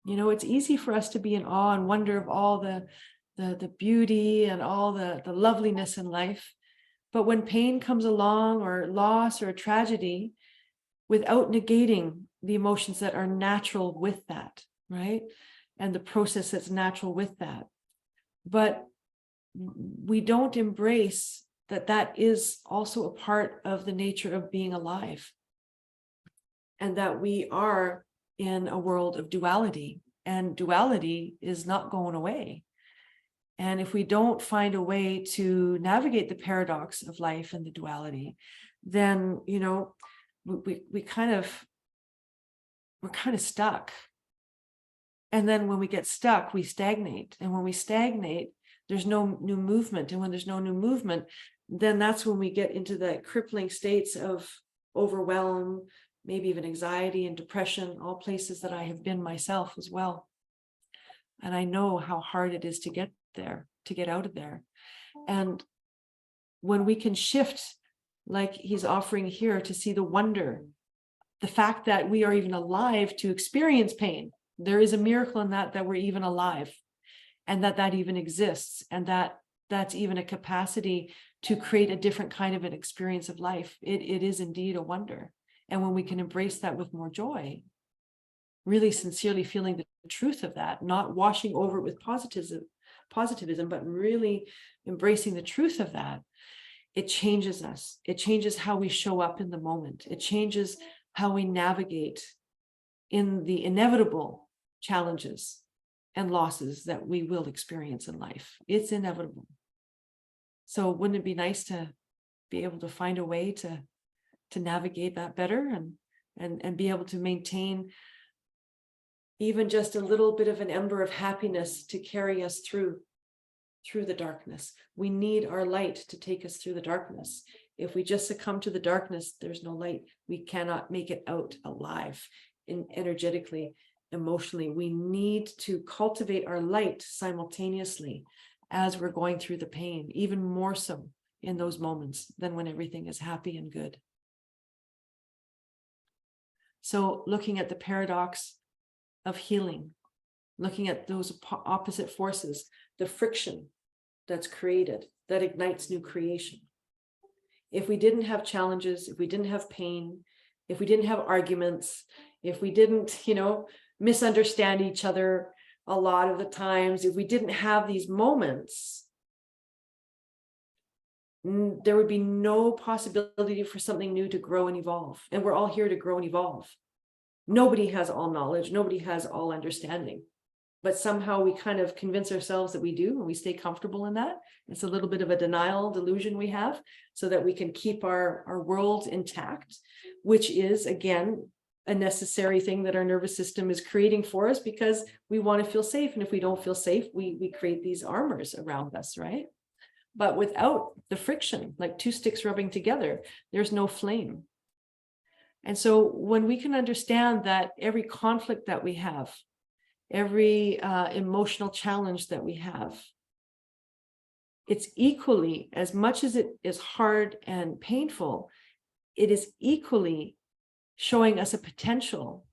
You know, it's easy for us to be in awe and wonder of all the beauty and all the loveliness in life. But when pain comes along, or loss or a tragedy, without negating the emotions that are natural with that, right? And the process that's natural with that. But we don't embrace that that is also a part of the nature of being alive. And that we are in a world of duality, and duality is not going away. And if we don't find a way to navigate the paradox of life and the duality, then, you know, we're kind of stuck. And then when we get stuck, we stagnate. And when we stagnate, there's no new movement. And when there's no new movement, then that's when we get into the crippling states of overwhelm, maybe even anxiety and depression, all places that I have been myself as well. And I know how hard it is to get there, to get out of there. And when we can shift, like he's offering here, to see the wonder, the fact that we are even alive to experience pain. There is a miracle in that we're even alive, and that even exists, and that's even a capacity to create a different kind of an experience of life. It is indeed a wonder. And when we can embrace that with more joy, really sincerely feeling the truth of that, not washing over it with positivism, but really embracing the truth of that, it changes us. It changes how we show up in the moment. It changes how we navigate in the inevitable challenges and losses that we will experience in life. It's inevitable. So wouldn't it be nice to be able to find a way to navigate that better and be able to maintain even just a little bit of an ember of happiness to carry us through the darkness. We need our light to take us through the darkness. If we just succumb to the darkness, there's no light. We cannot make it out alive, energetically, emotionally. We need to cultivate our light simultaneously as we're going through the pain, even more so in those moments than when everything is happy and good. So looking at the paradox of healing, looking at those opposite forces, the friction that's created, that ignites new creation. If we didn't have challenges, if we didn't have pain, if we didn't have arguments, if we didn't, misunderstand each other a lot of the times, if we didn't have these moments, there would be no possibility for something new to grow and evolve. And we're all here to grow and evolve. Nobody has all knowledge. Nobody has all understanding. But somehow we kind of convince ourselves that we do, and we stay comfortable in that. It's a little bit of a denial delusion we have, so that we can keep our world intact, which is, again, a necessary thing that our nervous system is creating for us, because we want to feel safe. And if we don't feel safe, we create these armors around us, right? But without the friction, like two sticks rubbing together, there's no flame. And so when we can understand that every conflict that we have, every emotional challenge that we have, it's equally, as much as it is hard and painful, it is equally showing us a potential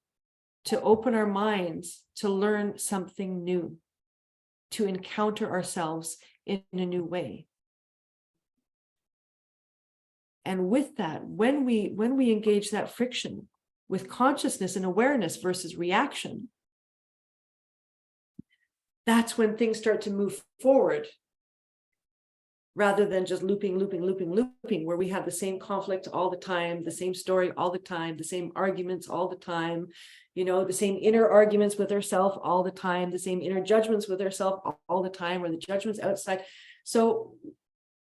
to open our minds, to learn something new, to encounter ourselves in a new way. And with that, when we engage that friction with consciousness and awareness versus reaction, that's when things start to move forward, rather than just looping, where we have the same conflict all the time, the same story all the time, the same arguments all the time, the same inner arguments with ourselves all the time, the same inner judgments with ourselves all the time, or the judgments outside. So,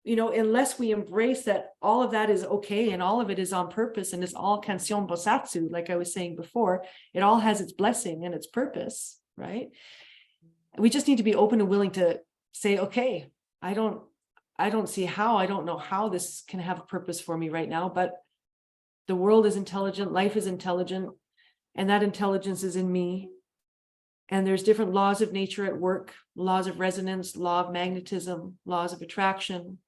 unless we embrace that all of that is okay and all of it is on purpose and it's all kansion bosatsu, like I was saying before, it all has its blessing and its purpose, right? We just need to be open and willing to say, okay, I don't know how this can have a purpose for me right now, but the world is intelligent, life is intelligent, and that intelligence is in me. And there's different laws of nature at work, laws of resonance, law of magnetism, laws of attraction,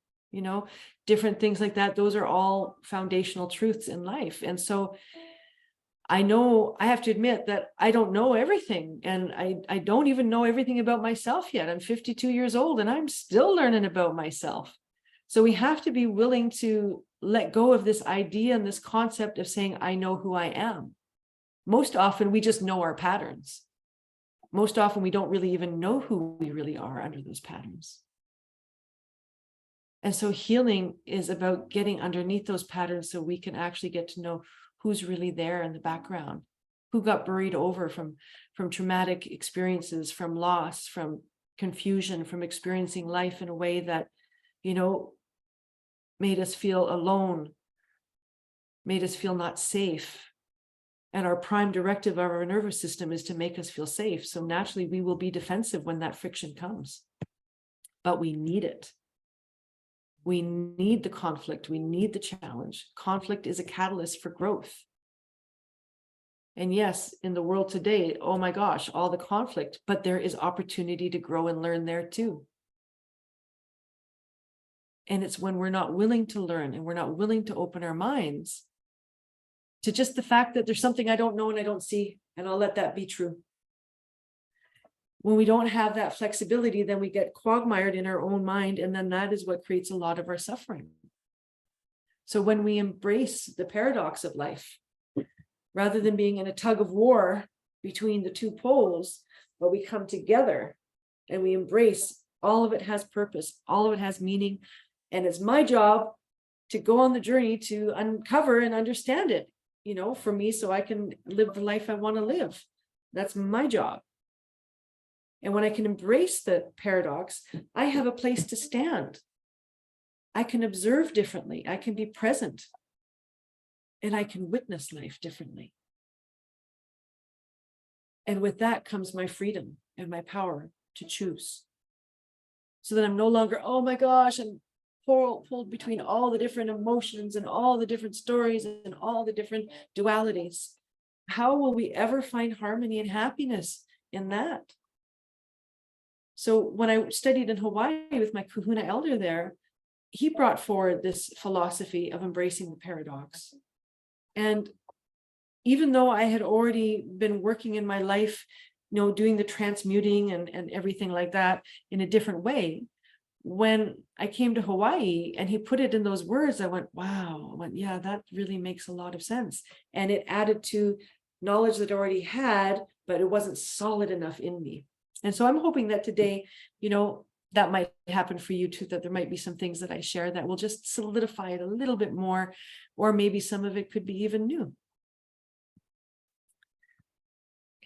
different things like that. Those are all foundational truths in life. And so I know, I have to admit that I don't know everything, and I don't even know everything about myself yet. I'm 52 years old and I'm still learning about myself. So we have to be willing to let go of this idea and this concept of saying, I know who I am. Most often we just know our patterns. Most often we don't really even know who we really are under those patterns. And so healing is about getting underneath those patterns so we can actually get to know who's really there in the background, who got buried over from traumatic experiences, from loss, from confusion, from experiencing life in a way that, made us feel alone, made us feel not safe. And our prime directive of our nervous system is to make us feel safe. So naturally, we will be defensive when that friction comes. But we need it. We need the conflict. We need the challenge. Conflict is a catalyst for growth. And yes, in the world today, oh my gosh, all the conflict, but there is opportunity to grow and learn there too. And it's when we're not willing to learn and we're not willing to open our minds to just the fact that there's something I don't know and I don't see, and I'll let that be true. When we don't have that flexibility, then we get quagmired in our own mind, and then that is what creates a lot of our suffering. So when we embrace the paradox of life, rather than being in a tug of war between the two poles, but we come together and we embrace all of it has purpose, all of it has meaning, and it's my job to go on the journey to uncover and understand it, for me, so I can live the life I want to live. That's my job. And when I can embrace the paradox, I have a place to stand. I can observe differently. I can be present. And I can witness life differently. And with that comes my freedom and my power to choose. So that I'm no longer, oh my gosh, I'm pulled between all the different emotions and all the different stories and all the different dualities. How will we ever find harmony and happiness in that? So when I studied in Hawaii with my kahuna elder there, he brought forward this philosophy of embracing the paradox. And even though I had already been working in my life, doing the transmuting and everything like that in a different way, when I came to Hawaii and he put it in those words, I went, wow. I went, yeah, that really makes a lot of sense. And it added to knowledge that I already had, but it wasn't solid enough in me. And so I'm hoping that today, that might happen for you too, that there might be some things that I share that will just solidify it a little bit more, or maybe some of it could be even new.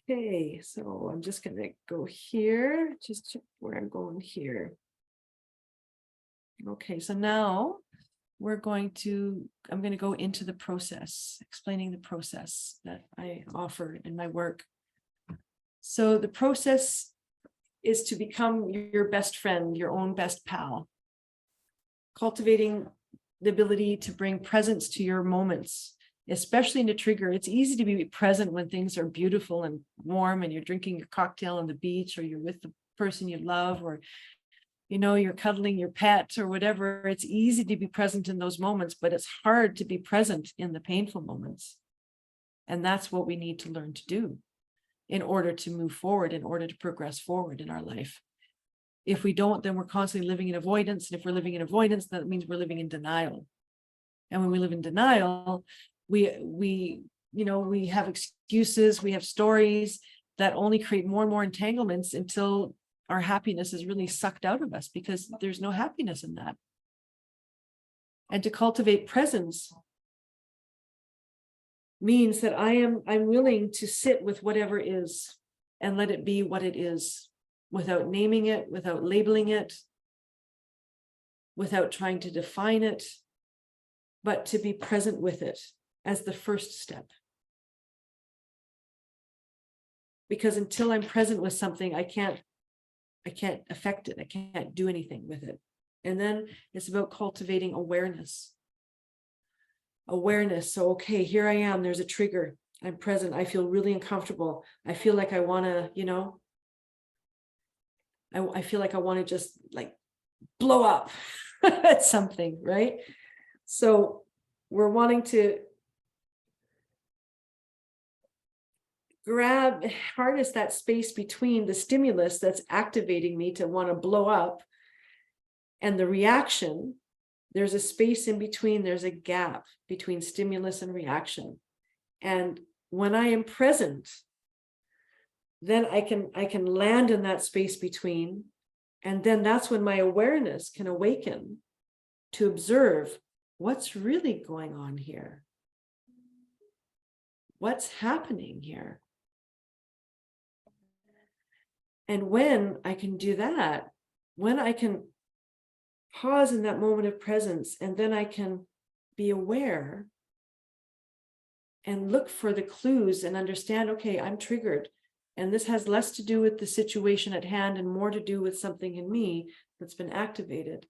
Okay, so I'm just gonna go here, just check where I'm going here. Okay, so now I'm going to go into the process, explaining the process that I offer in my work. So the process is to become your best friend, your own best pal. Cultivating the ability to bring presence to your moments, especially in a trigger. It's easy to be present when things are beautiful and warm and you're drinking your cocktail on the beach, or you're with the person you love, or you're cuddling your pet or whatever. It's easy to be present in those moments, but it's hard to be present in the painful moments. And that's what we need to learn to do in order to move forward, in order to progress forward in our life. If we don't, then we're constantly living in avoidance. And if we're living in avoidance, that means we're living in denial. And when we live in denial, we have excuses, we have stories that only create more and more entanglements until our happiness is really sucked out of us, because there's no happiness in that. And to cultivate presence means that I'm willing to sit with whatever is and let it be what it is, without naming it, without labeling it, without trying to define it, but to be present with it as the first step. Because until I'm present with something, I can't affect it. I can't do anything with it. And then it's about cultivating awareness. So, okay, here I am, there's a trigger. I'm present. I feel really uncomfortable. I feel like I want to, I feel like I want to just like blow up at something, right? So we're wanting to harness that space between the stimulus that's activating me to want to blow up and the reaction. There's a space in between, there's a gap between stimulus and reaction. And when I am present, then I can land in that space between, and then that's when my awareness can awaken to observe what's really going on here. What's happening here? And when I can do that, when I can pause in that moment of presence, and then I can be aware and look for the clues and understand, okay, I'm triggered. And this has less to do with the situation at hand and more to do with something in me that's been activated.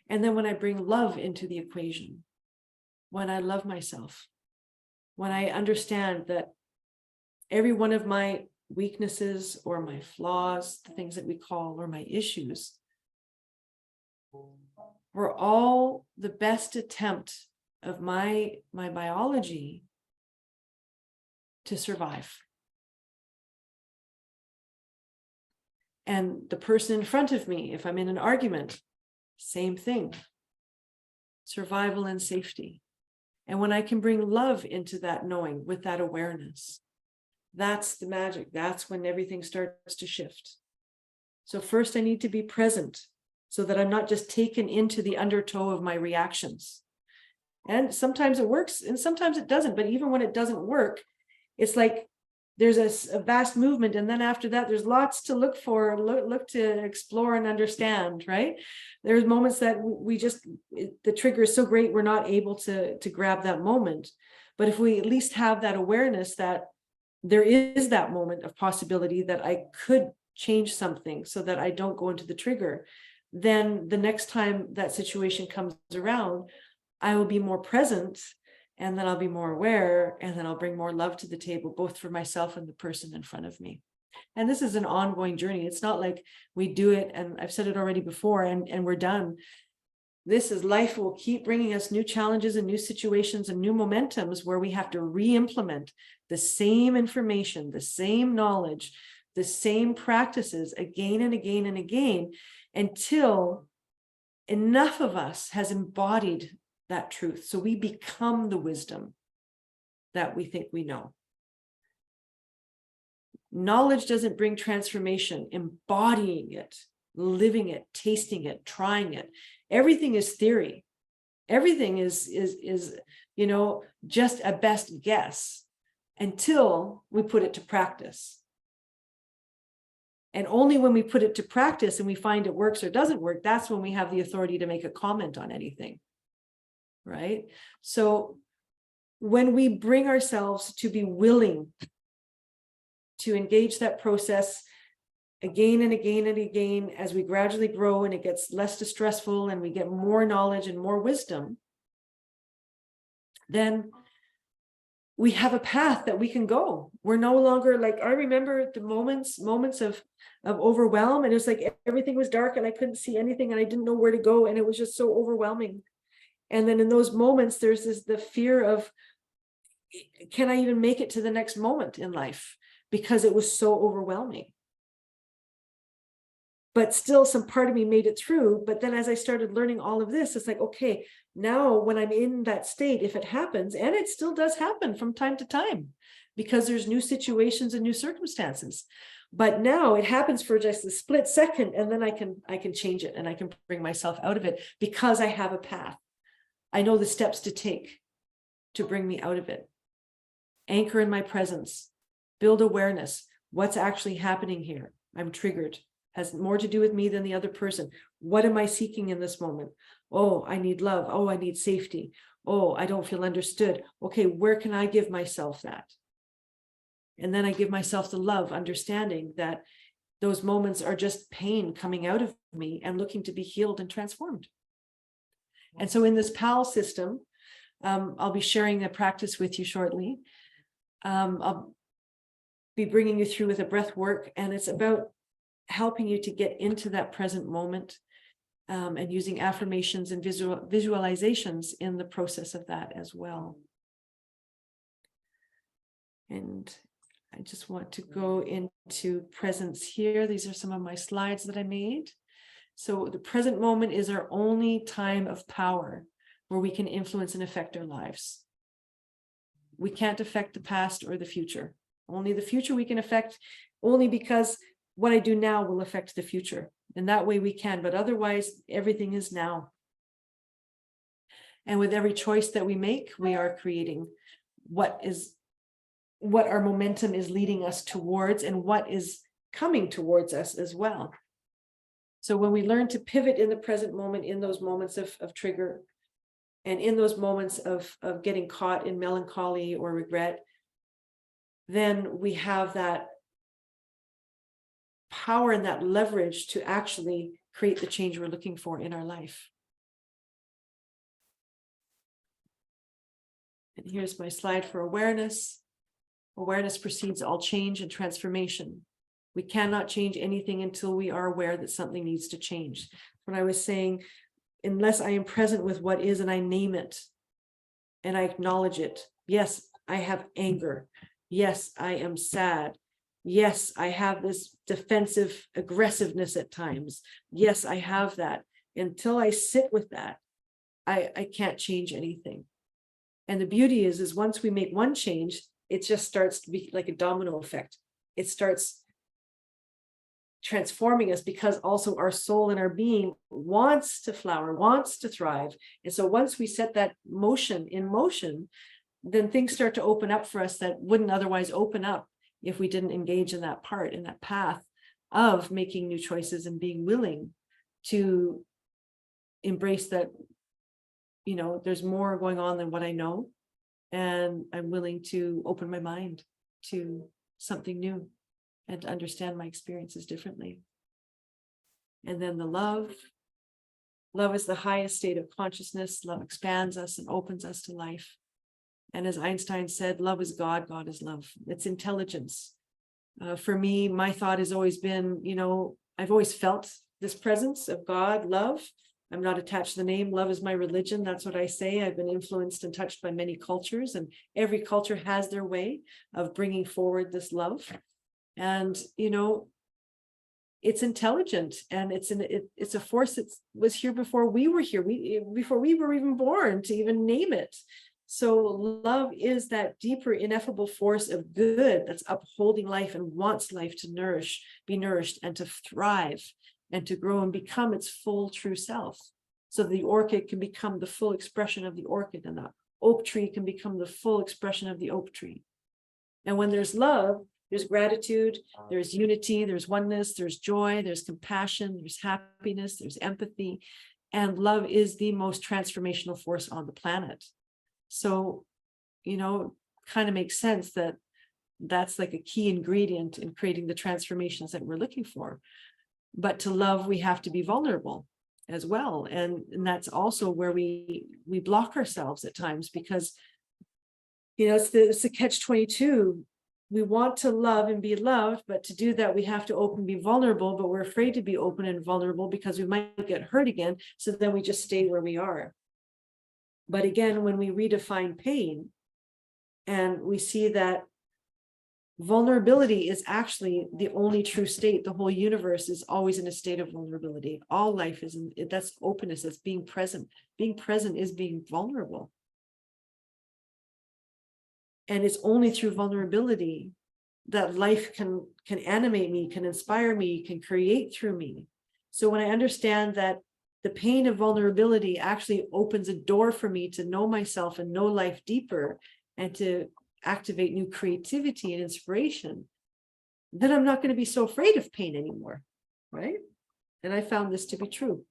And then when I bring love into the equation, when I love myself, when I understand that every one of my weaknesses or my flaws, the things that we call, or my issues, were all the best attempt of my biology to survive. And the person in front of me, if I'm in an argument, same thing. Survival and safety. And when I can bring love into that knowing with that awareness, that's the magic. That's when everything starts to shift. So first I need to be present so that I'm not just taken into the undertow of my reactions. And sometimes it works and sometimes it doesn't. But even when it doesn't work, it's like there's a vast movement. And then after that, there's lots to look for, look to explore and understand, right? There's moments that we just, the trigger is so great, we're not able to grab that moment. But if we at least have that awareness that there is that moment of possibility that I could change something so that I don't go into the trigger, then the next time that situation comes around, I will be more present, and then I'll be more aware, and then I'll bring more love to the table, both for myself and the person in front of me. And this is an ongoing journey. It's not like we do it, and I've said it already before, and we're done. This is life will keep bringing us new challenges and new situations and new momentums where we have to re-implement the same information, the same knowledge, the same practices again and again and again, until enough of us has embodied that truth. So we become the wisdom that we think we know. Knowledge doesn't bring transformation. Embodying it, living it, tasting it, trying it. Everything is theory. Everything is just a best guess until we put it to practice. And only when we put it to practice and we find it works or doesn't work, that's when we have the authority to make a comment on anything. Right? So when we bring ourselves to be willing to engage that process again and again and again, as we gradually grow and it gets less distressful and we get more knowledge and more wisdom, then we have a path that we can go. We're no longer like, I remember the moments of overwhelm, and it was like everything was dark and I couldn't see anything and I didn't know where to go, and it was just so overwhelming. And then in those moments, there's the fear of, can I even make it to the next moment in life? Because it was so overwhelming. But still some part of me made it through. But then as I started learning all of this, it's like, okay, now when I'm in that state, if it happens, and it still does happen from time to time, because there's new situations and new circumstances. But now it happens for just a split second, and then I can change it and I can bring myself out of it because I have a path. I know the steps to take to bring me out of it. Anchor in my presence, build awareness. What's actually happening here? I'm triggered. Has more to do with me than the other person. What am I seeking in this moment? Oh, I need love. Oh, I need safety. Oh, I don't feel understood. Okay, where can I give myself that? And then I give myself the love, understanding that those moments are just pain coming out of me and looking to be healed and transformed. And so in this PAL system, I'll be sharing the practice with you shortly. I'll be bringing you through with a breath work, and it's about helping you to get into that present moment, and using affirmations and visualizations in the process of that as well. And I just want to go into presence here. These are some of my slides that I made. So the present moment is our only time of power where we can influence and affect our lives. We can't affect the past or the future. Only the future we can affect, only because what I do now will affect the future. And that way we can, but otherwise everything is now. And with every choice that we make, we are creating what our momentum is leading us towards, and what is coming towards us as well. So when we learn to pivot in the present moment, in those moments of trigger, and in those moments of getting caught in melancholy or regret, then we have that power and that leverage to actually create the change we're looking for in our life. And here's my slide for awareness. Awareness precedes all change and transformation. We cannot change anything until we are aware that something needs to change. When I was saying, unless I am present with what is and I name it and I acknowledge it. Yes, I have anger. Yes, I am sad. Yes, I have this defensive aggressiveness at times. Yes, I have that. Until I sit with that, I can't change anything. And the beauty is once we make one change, it just starts to be like a domino effect. It starts transforming us because also our soul and our being wants to flower, wants to thrive. And so once we set that in motion, then things start to open up for us that wouldn't otherwise open up if we didn't engage in that part, in that path of making new choices and being willing to embrace that, there's more going on than what I know. And I'm willing to open my mind to something new and to understand my experiences differently. And then the love is the highest state of consciousness. Love expands us and opens us to life. And as Einstein said, love is God, God is love. It's intelligence. For me, my thought has always been, I've always felt this presence of God, love. I'm not attached to the name. Love is my religion. That's what I say. I've been influenced and touched by many cultures, and every culture has their way of bringing forward this love. And, it's intelligent, and it's a force that was here before we were here, before we were even born to even name it. So love is that deeper, ineffable force of good that's upholding life and wants life to be nourished and to thrive and to grow and become its full true self. So the orchid can become the full expression of the orchid, and the oak tree can become the full expression of the oak tree. And when there's love, there's gratitude, there's unity, there's oneness, there's joy, there's compassion, there's happiness, there's empathy. And love is the most transformational force on the planet. So, kind of makes sense that that's like a key ingredient in creating the transformations that we're looking for. But to love, we have to be vulnerable as well. And that's also where we block ourselves at times, because, it's the catch-22. We want to love and be loved, but to do that, we have to open, be vulnerable, but we're afraid to be open and vulnerable because we might get hurt again. So then we just stay where we are. But again, when we redefine pain and we see that vulnerability is actually the only true state, the whole universe is always in a state of vulnerability. All life is, that's openness, that's being present. Being present is being vulnerable. And it's only through vulnerability that life can animate me, can inspire me, can create through me. So when I understand that the pain of vulnerability actually opens a door for me to know myself and know life deeper and to activate new creativity and inspiration, then I'm not going to be so afraid of pain anymore, right? And I found this to be true.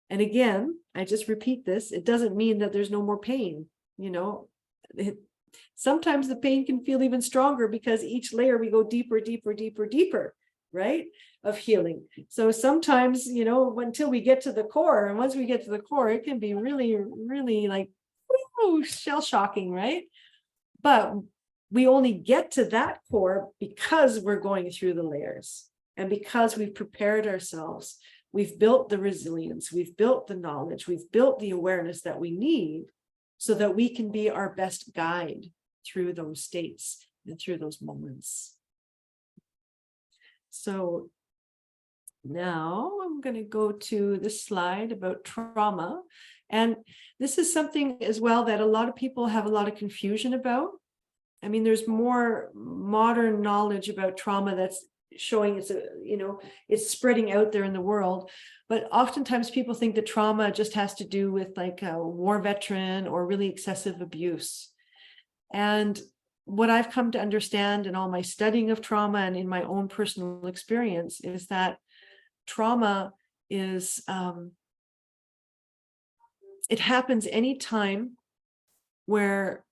And again, I just repeat this, it doesn't mean that there's no more pain, sometimes the pain can feel even stronger because each layer we go deeper, deeper, deeper, deeper, right? Of healing. So sometimes, until we get to the core, and once we get to the core, it can be really, really like, shell shocking, right? But we only get to that core because we're going through the layers, and because we've prepared ourselves, we've built the resilience, we've built the knowledge, we've built the awareness that we need so that we can be our best guide through those states and through those moments. So now I'm going to go to this slide about trauma. And this is something as well that a lot of people have a lot of confusion about. I mean, there's more modern knowledge about trauma that's showing it's spreading out there in the world. But oftentimes people think that trauma just has to do with like a war veteran or really excessive abuse. And what I've come to understand in all my studying of trauma and in my own personal experience is that trauma is, it happens anytime where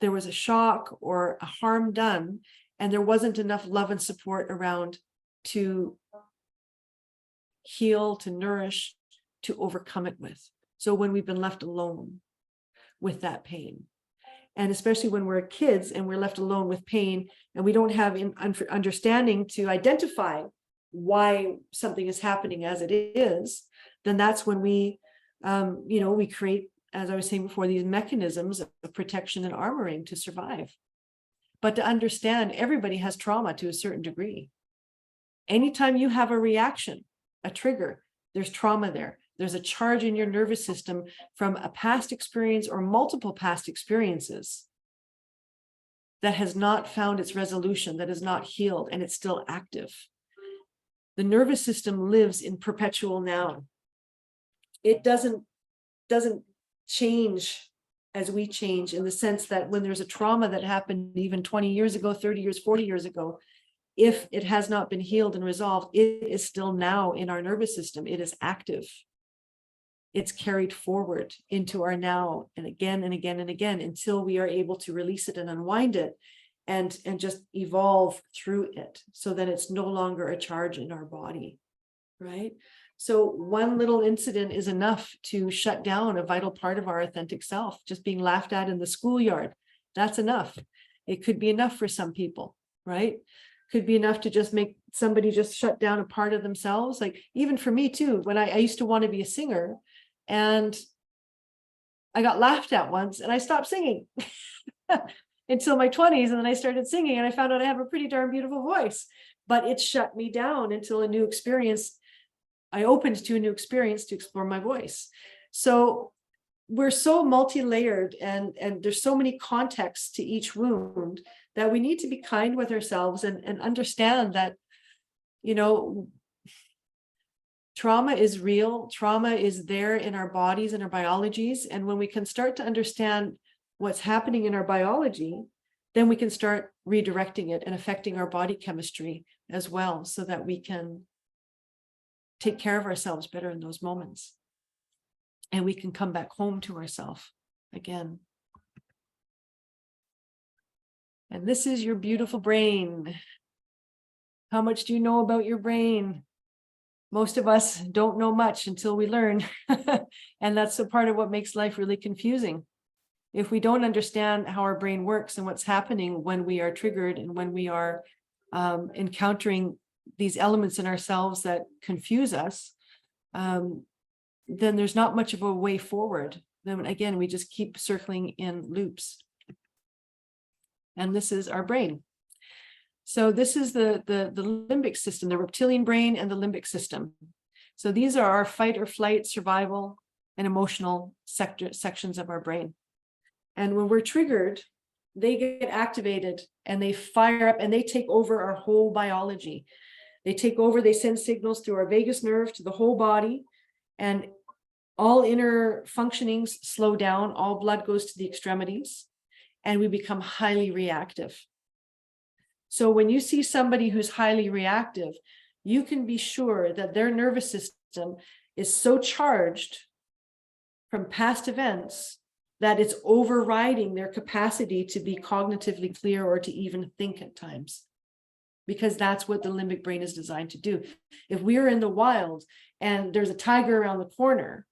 there was a shock or a harm done and there wasn't enough love and support around to heal, to nourish, to overcome it with. So when we've been left alone with that pain, and especially when we're kids and we're left alone with pain and we don't have understanding to identify why something is happening as it is, then that's when we, we create, as I was saying before, these mechanisms of protection and armoring to survive. But to understand, everybody has trauma to a certain degree. Anytime you have a reaction, a trigger, there's trauma there. There's a charge in your nervous system from a past experience or multiple past experiences that has not found its resolution, that is not healed, and it's still active. The nervous system lives in perpetual now. It doesn't change as we change, in the sense that when there's a trauma that happened even 20 years ago, 30 years, 40 years ago, if it has not been healed and resolved, it is still now in our nervous system. It is active. It's carried forward into our now and again and again and again until we are able to release it and unwind it and just evolve through it so that it's no longer a charge in our body, right? So one little incident is enough to shut down a vital part of our authentic self. Just being laughed at in the schoolyard, that's enough. It could be enough for some people, right? Could be enough to just make somebody just shut down a part of themselves. Like even for me too, when I used to want to be a singer and I got laughed at once and I stopped singing until my 20s. And then I started singing and I found out I have a pretty darn beautiful voice, but it shut me down until a new experience. I opened to a new experience to explore my voice. So we're so multi-layered and there's so many contexts to each wound that we need to be kind with ourselves and understand that, trauma is real. Trauma is there in our bodies and our biologies. And when we can start to understand what's happening in our biology, then we can start redirecting it and affecting our body chemistry as well, so that we can take care of ourselves better in those moments. And we can come back home to ourselves again. And this is your beautiful brain. How much do you know about your brain? Most of us don't know much until we learn. And that's a part of what makes life really confusing. If we don't understand how our brain works and what's happening when we are triggered and when we are encountering these elements in ourselves that confuse us, then there's not much of a way forward. Then again, we just keep circling in loops. And this is our brain. So this is the limbic system, the reptilian brain and the limbic system. So these are our fight or flight, survival, and emotional sections of our brain. And when we're triggered, they get activated and they fire up and they take over our whole biology. They take over, they send signals through our vagus nerve to the whole body, and all inner functionings slow down, all blood goes to the extremities, and we become highly reactive. So when you see somebody who's highly reactive, you can be sure that their nervous system is so charged from past events that it's overriding their capacity to be cognitively clear or to even think at times. Because that's what the limbic brain is designed to do. If we are in the wild and there's a tiger around the corner,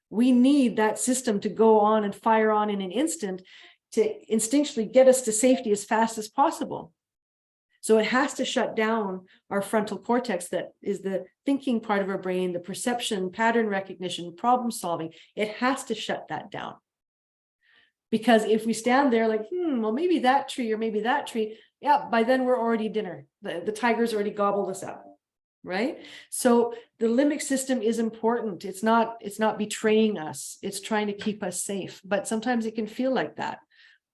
we need that system to go on and fire on in an instant to instinctually get us to safety as fast as possible. So it has to shut down our frontal cortex, that is the thinking part of our brain, the perception, pattern recognition, problem solving. It has to shut that down. Because if we stand there like, well, maybe that tree or maybe that tree, yeah, by then we're already dinner. The tiger's already gobbled us up, right? So the limbic system is important. It's not betraying us. It's trying to keep us safe. But sometimes it can feel like that.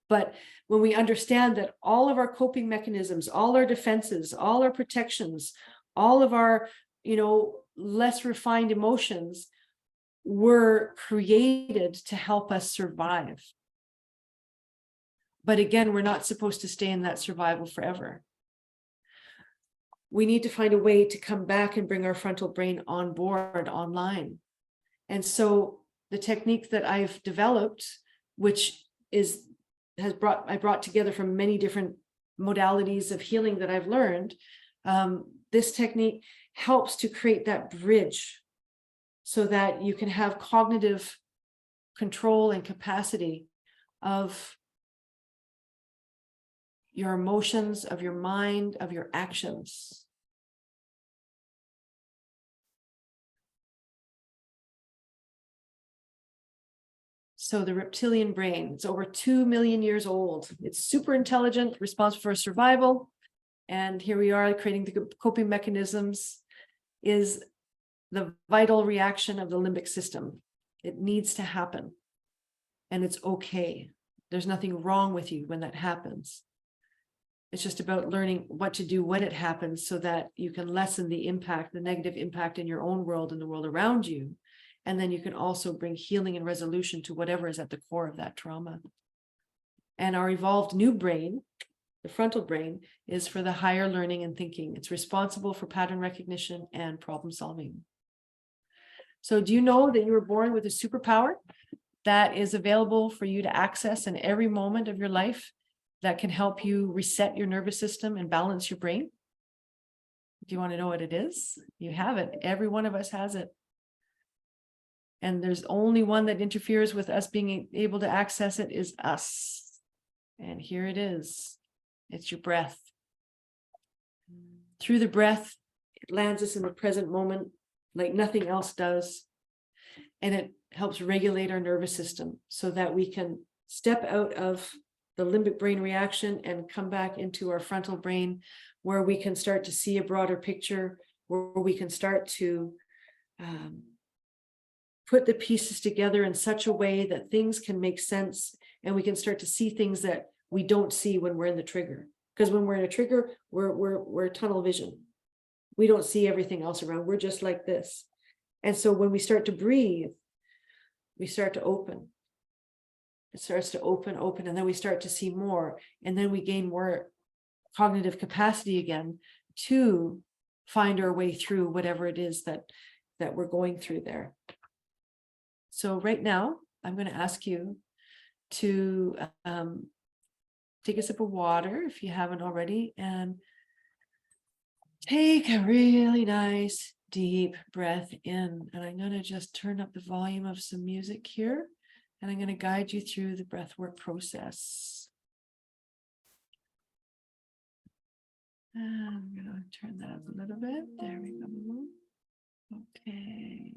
But when we understand that all of our coping mechanisms, all our defenses, all our protections, all of our, less refined emotions were created to help us survive. But again, we're not supposed to stay in that survival forever. We need to find a way to come back and bring our frontal brain on board online. And so the technique that I've developed, which I brought together from many different modalities of healing that I've learned, this technique helps to create that bridge so that you can have cognitive control and capacity of your emotions, of your mind, of your actions. So the reptilian brain, it's over 2 million years old. It's super intelligent, responsible for survival. And here we are creating the coping mechanisms is the vital reaction of the limbic system. It needs to happen. And it's okay. There's nothing wrong with you when that happens. It's just about learning what to do when it happens so that you can lessen the impact, the negative impact in your own world and the world around you. And then you can also bring healing and resolution to whatever is at the core of that trauma. And our evolved new brain, the frontal brain, is for the higher learning and thinking. It's responsible for pattern recognition and problem solving. So do you know that you were born with a superpower that is available for you to access in every moment of your life that can help you reset your nervous system and balance your brain? Do you want to know what it is? You have it. Every one of us has it. And there's only one that interferes with us being able to access it is us. And here it is. It's your breath. Through the breath, it lands us in the present moment like nothing else does. And it helps regulate our nervous system so that we can step out of the limbic brain reaction and come back into our frontal brain, where we can start to see a broader picture, where we can start to put the pieces together in such a way that things can make sense, and we can start to see things that we don't see when we're in the trigger. Because when we're in a trigger, we're tunnel vision. We don't see everything else around. We're just like this. And so when we start to breathe, we start to open. It starts to open, and then we start to see more. And then we gain more cognitive capacity again to find our way through whatever it is that we're going through there. So right now, I'm going to ask you to take a sip of water if you haven't already, and take a really nice deep breath in. And I'm going to just turn up the volume of some music here, and I'm going to guide you through the breathwork process. I'm going to turn that up a little bit. There we go. Okay.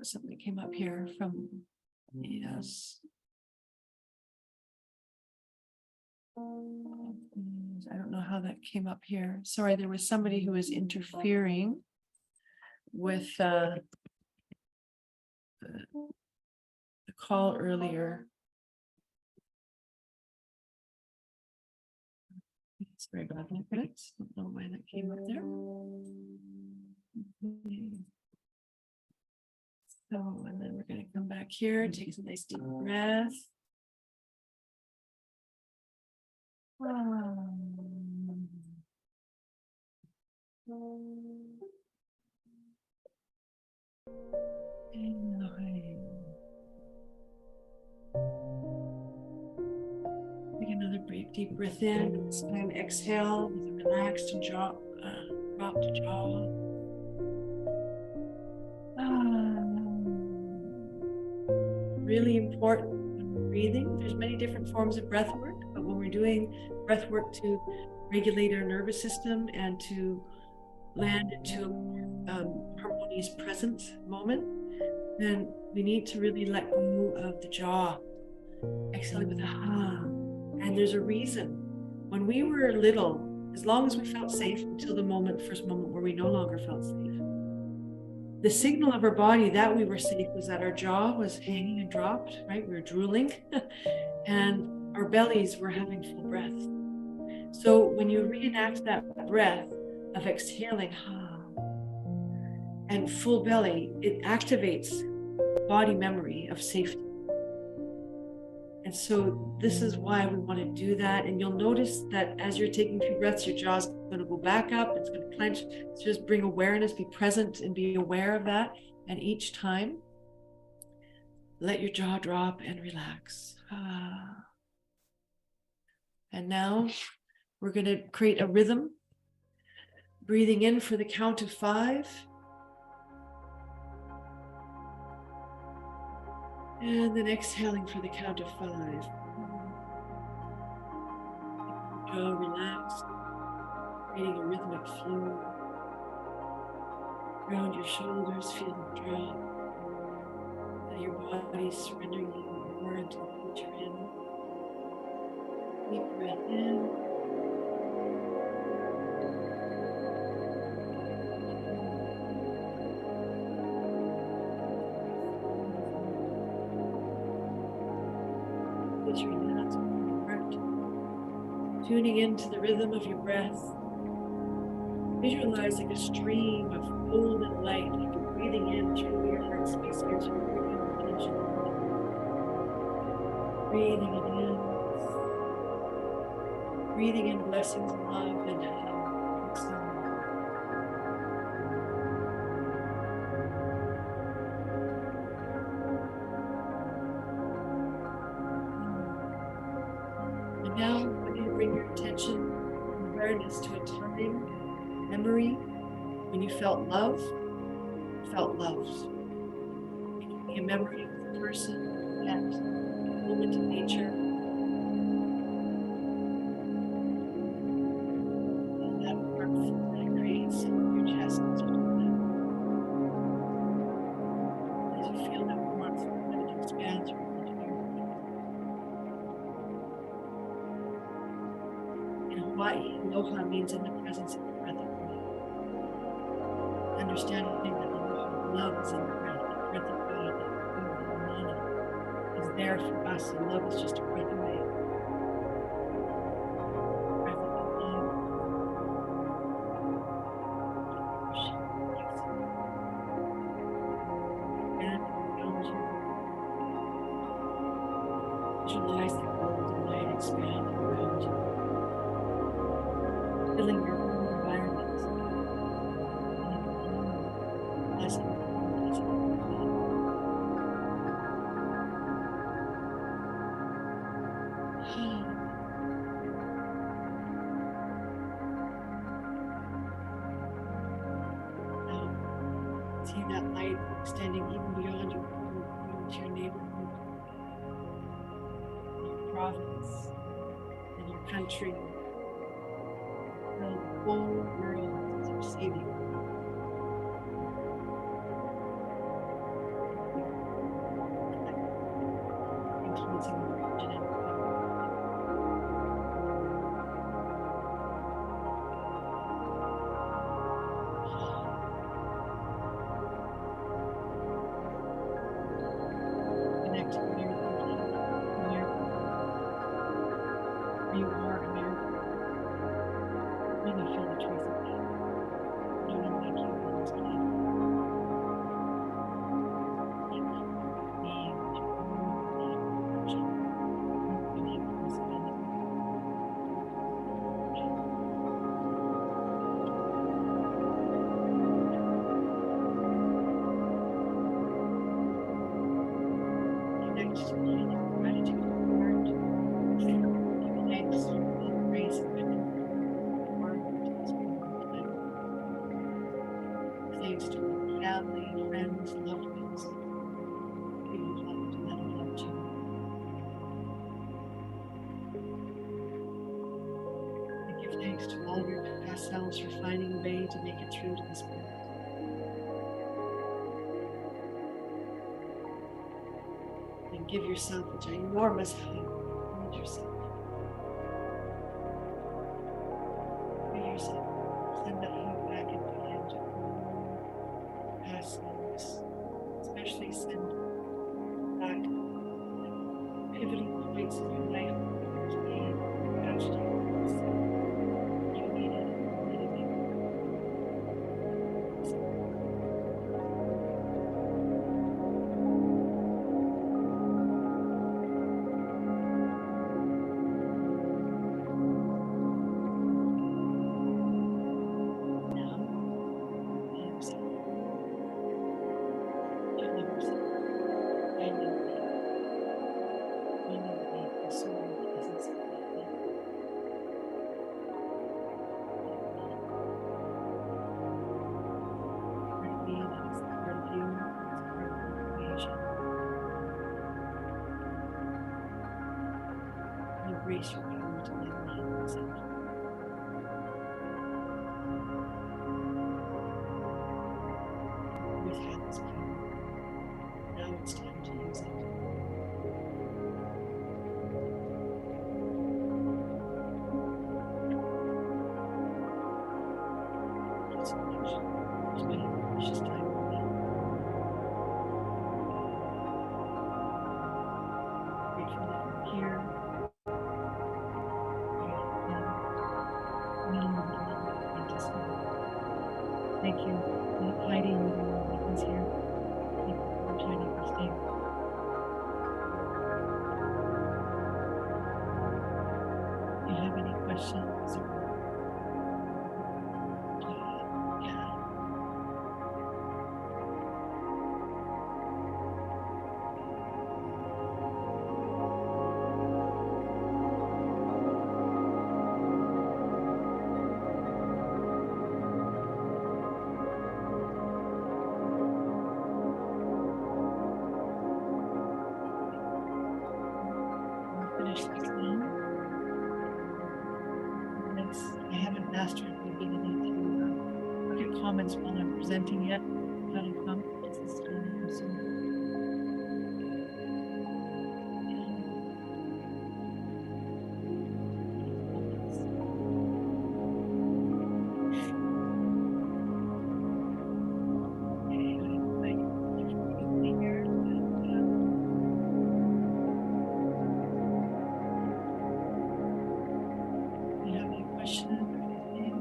Something came up here from, yes. I don't know how that came up here. Sorry, there was somebody who was interfering with the call earlier. Sorry about that. I don't know why that came up there. So, and then we're going to come back here, take some nice deep breath. Take another deep breath in. This time exhale with a relaxed jaw, dropped jaw. Really important when we're breathing. There's many different forms of breath work, but when we're doing breath work to regulate our nervous system and to land into a harmonious present moment, then we need to really let go of the jaw. Exhale with a ha. And there's a reason. When we were little, as long as we felt safe until the first moment where we no longer felt safe, the signal of our body that we were safe was that our jaw was hanging and dropped, right? We were drooling and our bellies were having full breath. So when you reenact that breath of exhaling and full belly, it activates body memory of safety. And so this is why we want to do that. And you'll notice that as you're taking a few breaths, your jaw's going to go back up, it's going to clench. So just bring awareness, be present and be aware of that. And each time, let your jaw drop and relax. And now we're going to create a rhythm. Breathing in for the count of 5. And then exhaling for the count of 5. Jaw relaxed, creating a rhythmic flow. Round your shoulders, feel them drop. Feel your body surrendering more into the moment you're in. Deep breath in. With your hands on your heart, tuning into the rhythm of your breath. Visualize like a stream of golden light, like you're breathing in through your heart space here, so you're bringing your attention. Breathing it in. Breathing in blessings and love, and exhaling. And now I want you to bring your attention and awareness to a time, memory, when you felt love, felt loved. It can be a memory of a person, yet, a moment in nature. And that warmth that it creates in your chest as you do that. As you feel that warmth, it expands your in Hawaii, aloha means in the presence of the breath of God. Understanding that aloha, love is in the breath of God, that mana is there for us, and love is just a breath away. Breath of love. And around you. Visualize the golden light expand around you. Filling your whole environment. Blessing, Now, see that light extending even beyond your home, into your neighborhood, your province, and your country. The whole world is receiving. Influencing the region and connect to America, where you are, America. Really feel the truth of that. No one like you on this planet. Being connect to the feeling of gratitude in your heart. Give thanks for the grace and goodness. Thanks to our family, friends, loved ones, people who loved and that have loved you. And give thanks to all of your past selves for finding a way to make it through to this point. And give yourself a ginormous hug. Hold yourself. Give yourself. Send that hug back into time to all past selves. Especially send back pivotal points in your life where there's pain, tragedy, you needed anything. embrace your power to live now. So, we've had this power. Now it's time to use it. Thank you so much. It's been a precious time with me. Grateful that you're here. Thank you. Heidi, is here. Thank you for joining us today. Do you have any questions? Yeah. We'll finish this now. I haven't mastered the ability to look at comments while I'm presenting yet. That'll come. This is soon. Do you have any questions or anything?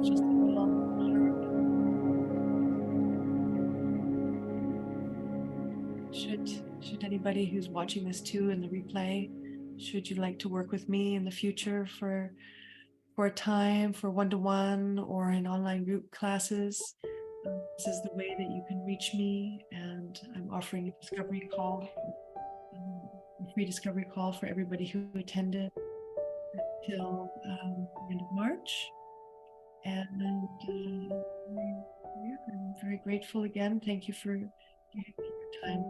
It's just a long Should anybody who's watching this too in the replay, should you like to work with me in the future for a time, for one-to-one or in online group classes, this is the way that you can reach me, and I'm offering a discovery call, a free discovery call for everybody who attended till the end of March. And yeah, I'm very grateful again. Thank you for giving me your time.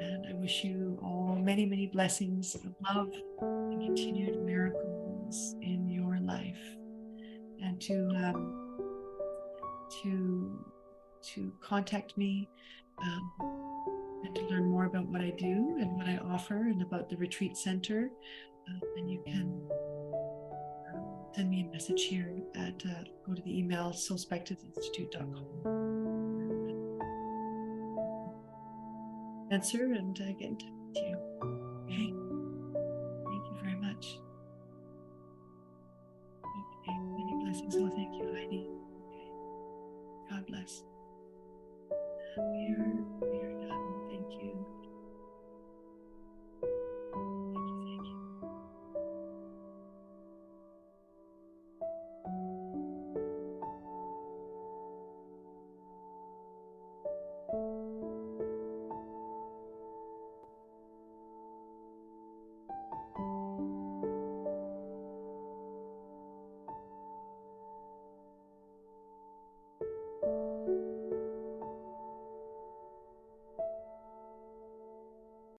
And I wish you all many, many blessings of love and continued miracles in your life. And to contact me and to learn more about what I do and what I offer and about the retreat center, then you can send me a message here at go to the email soulspectiveinstitute.com. Answer and get in touch with you. Okay. Thank you very much. Okay. Many blessings. Oh, thank you, Heidi. Okay. God bless. We are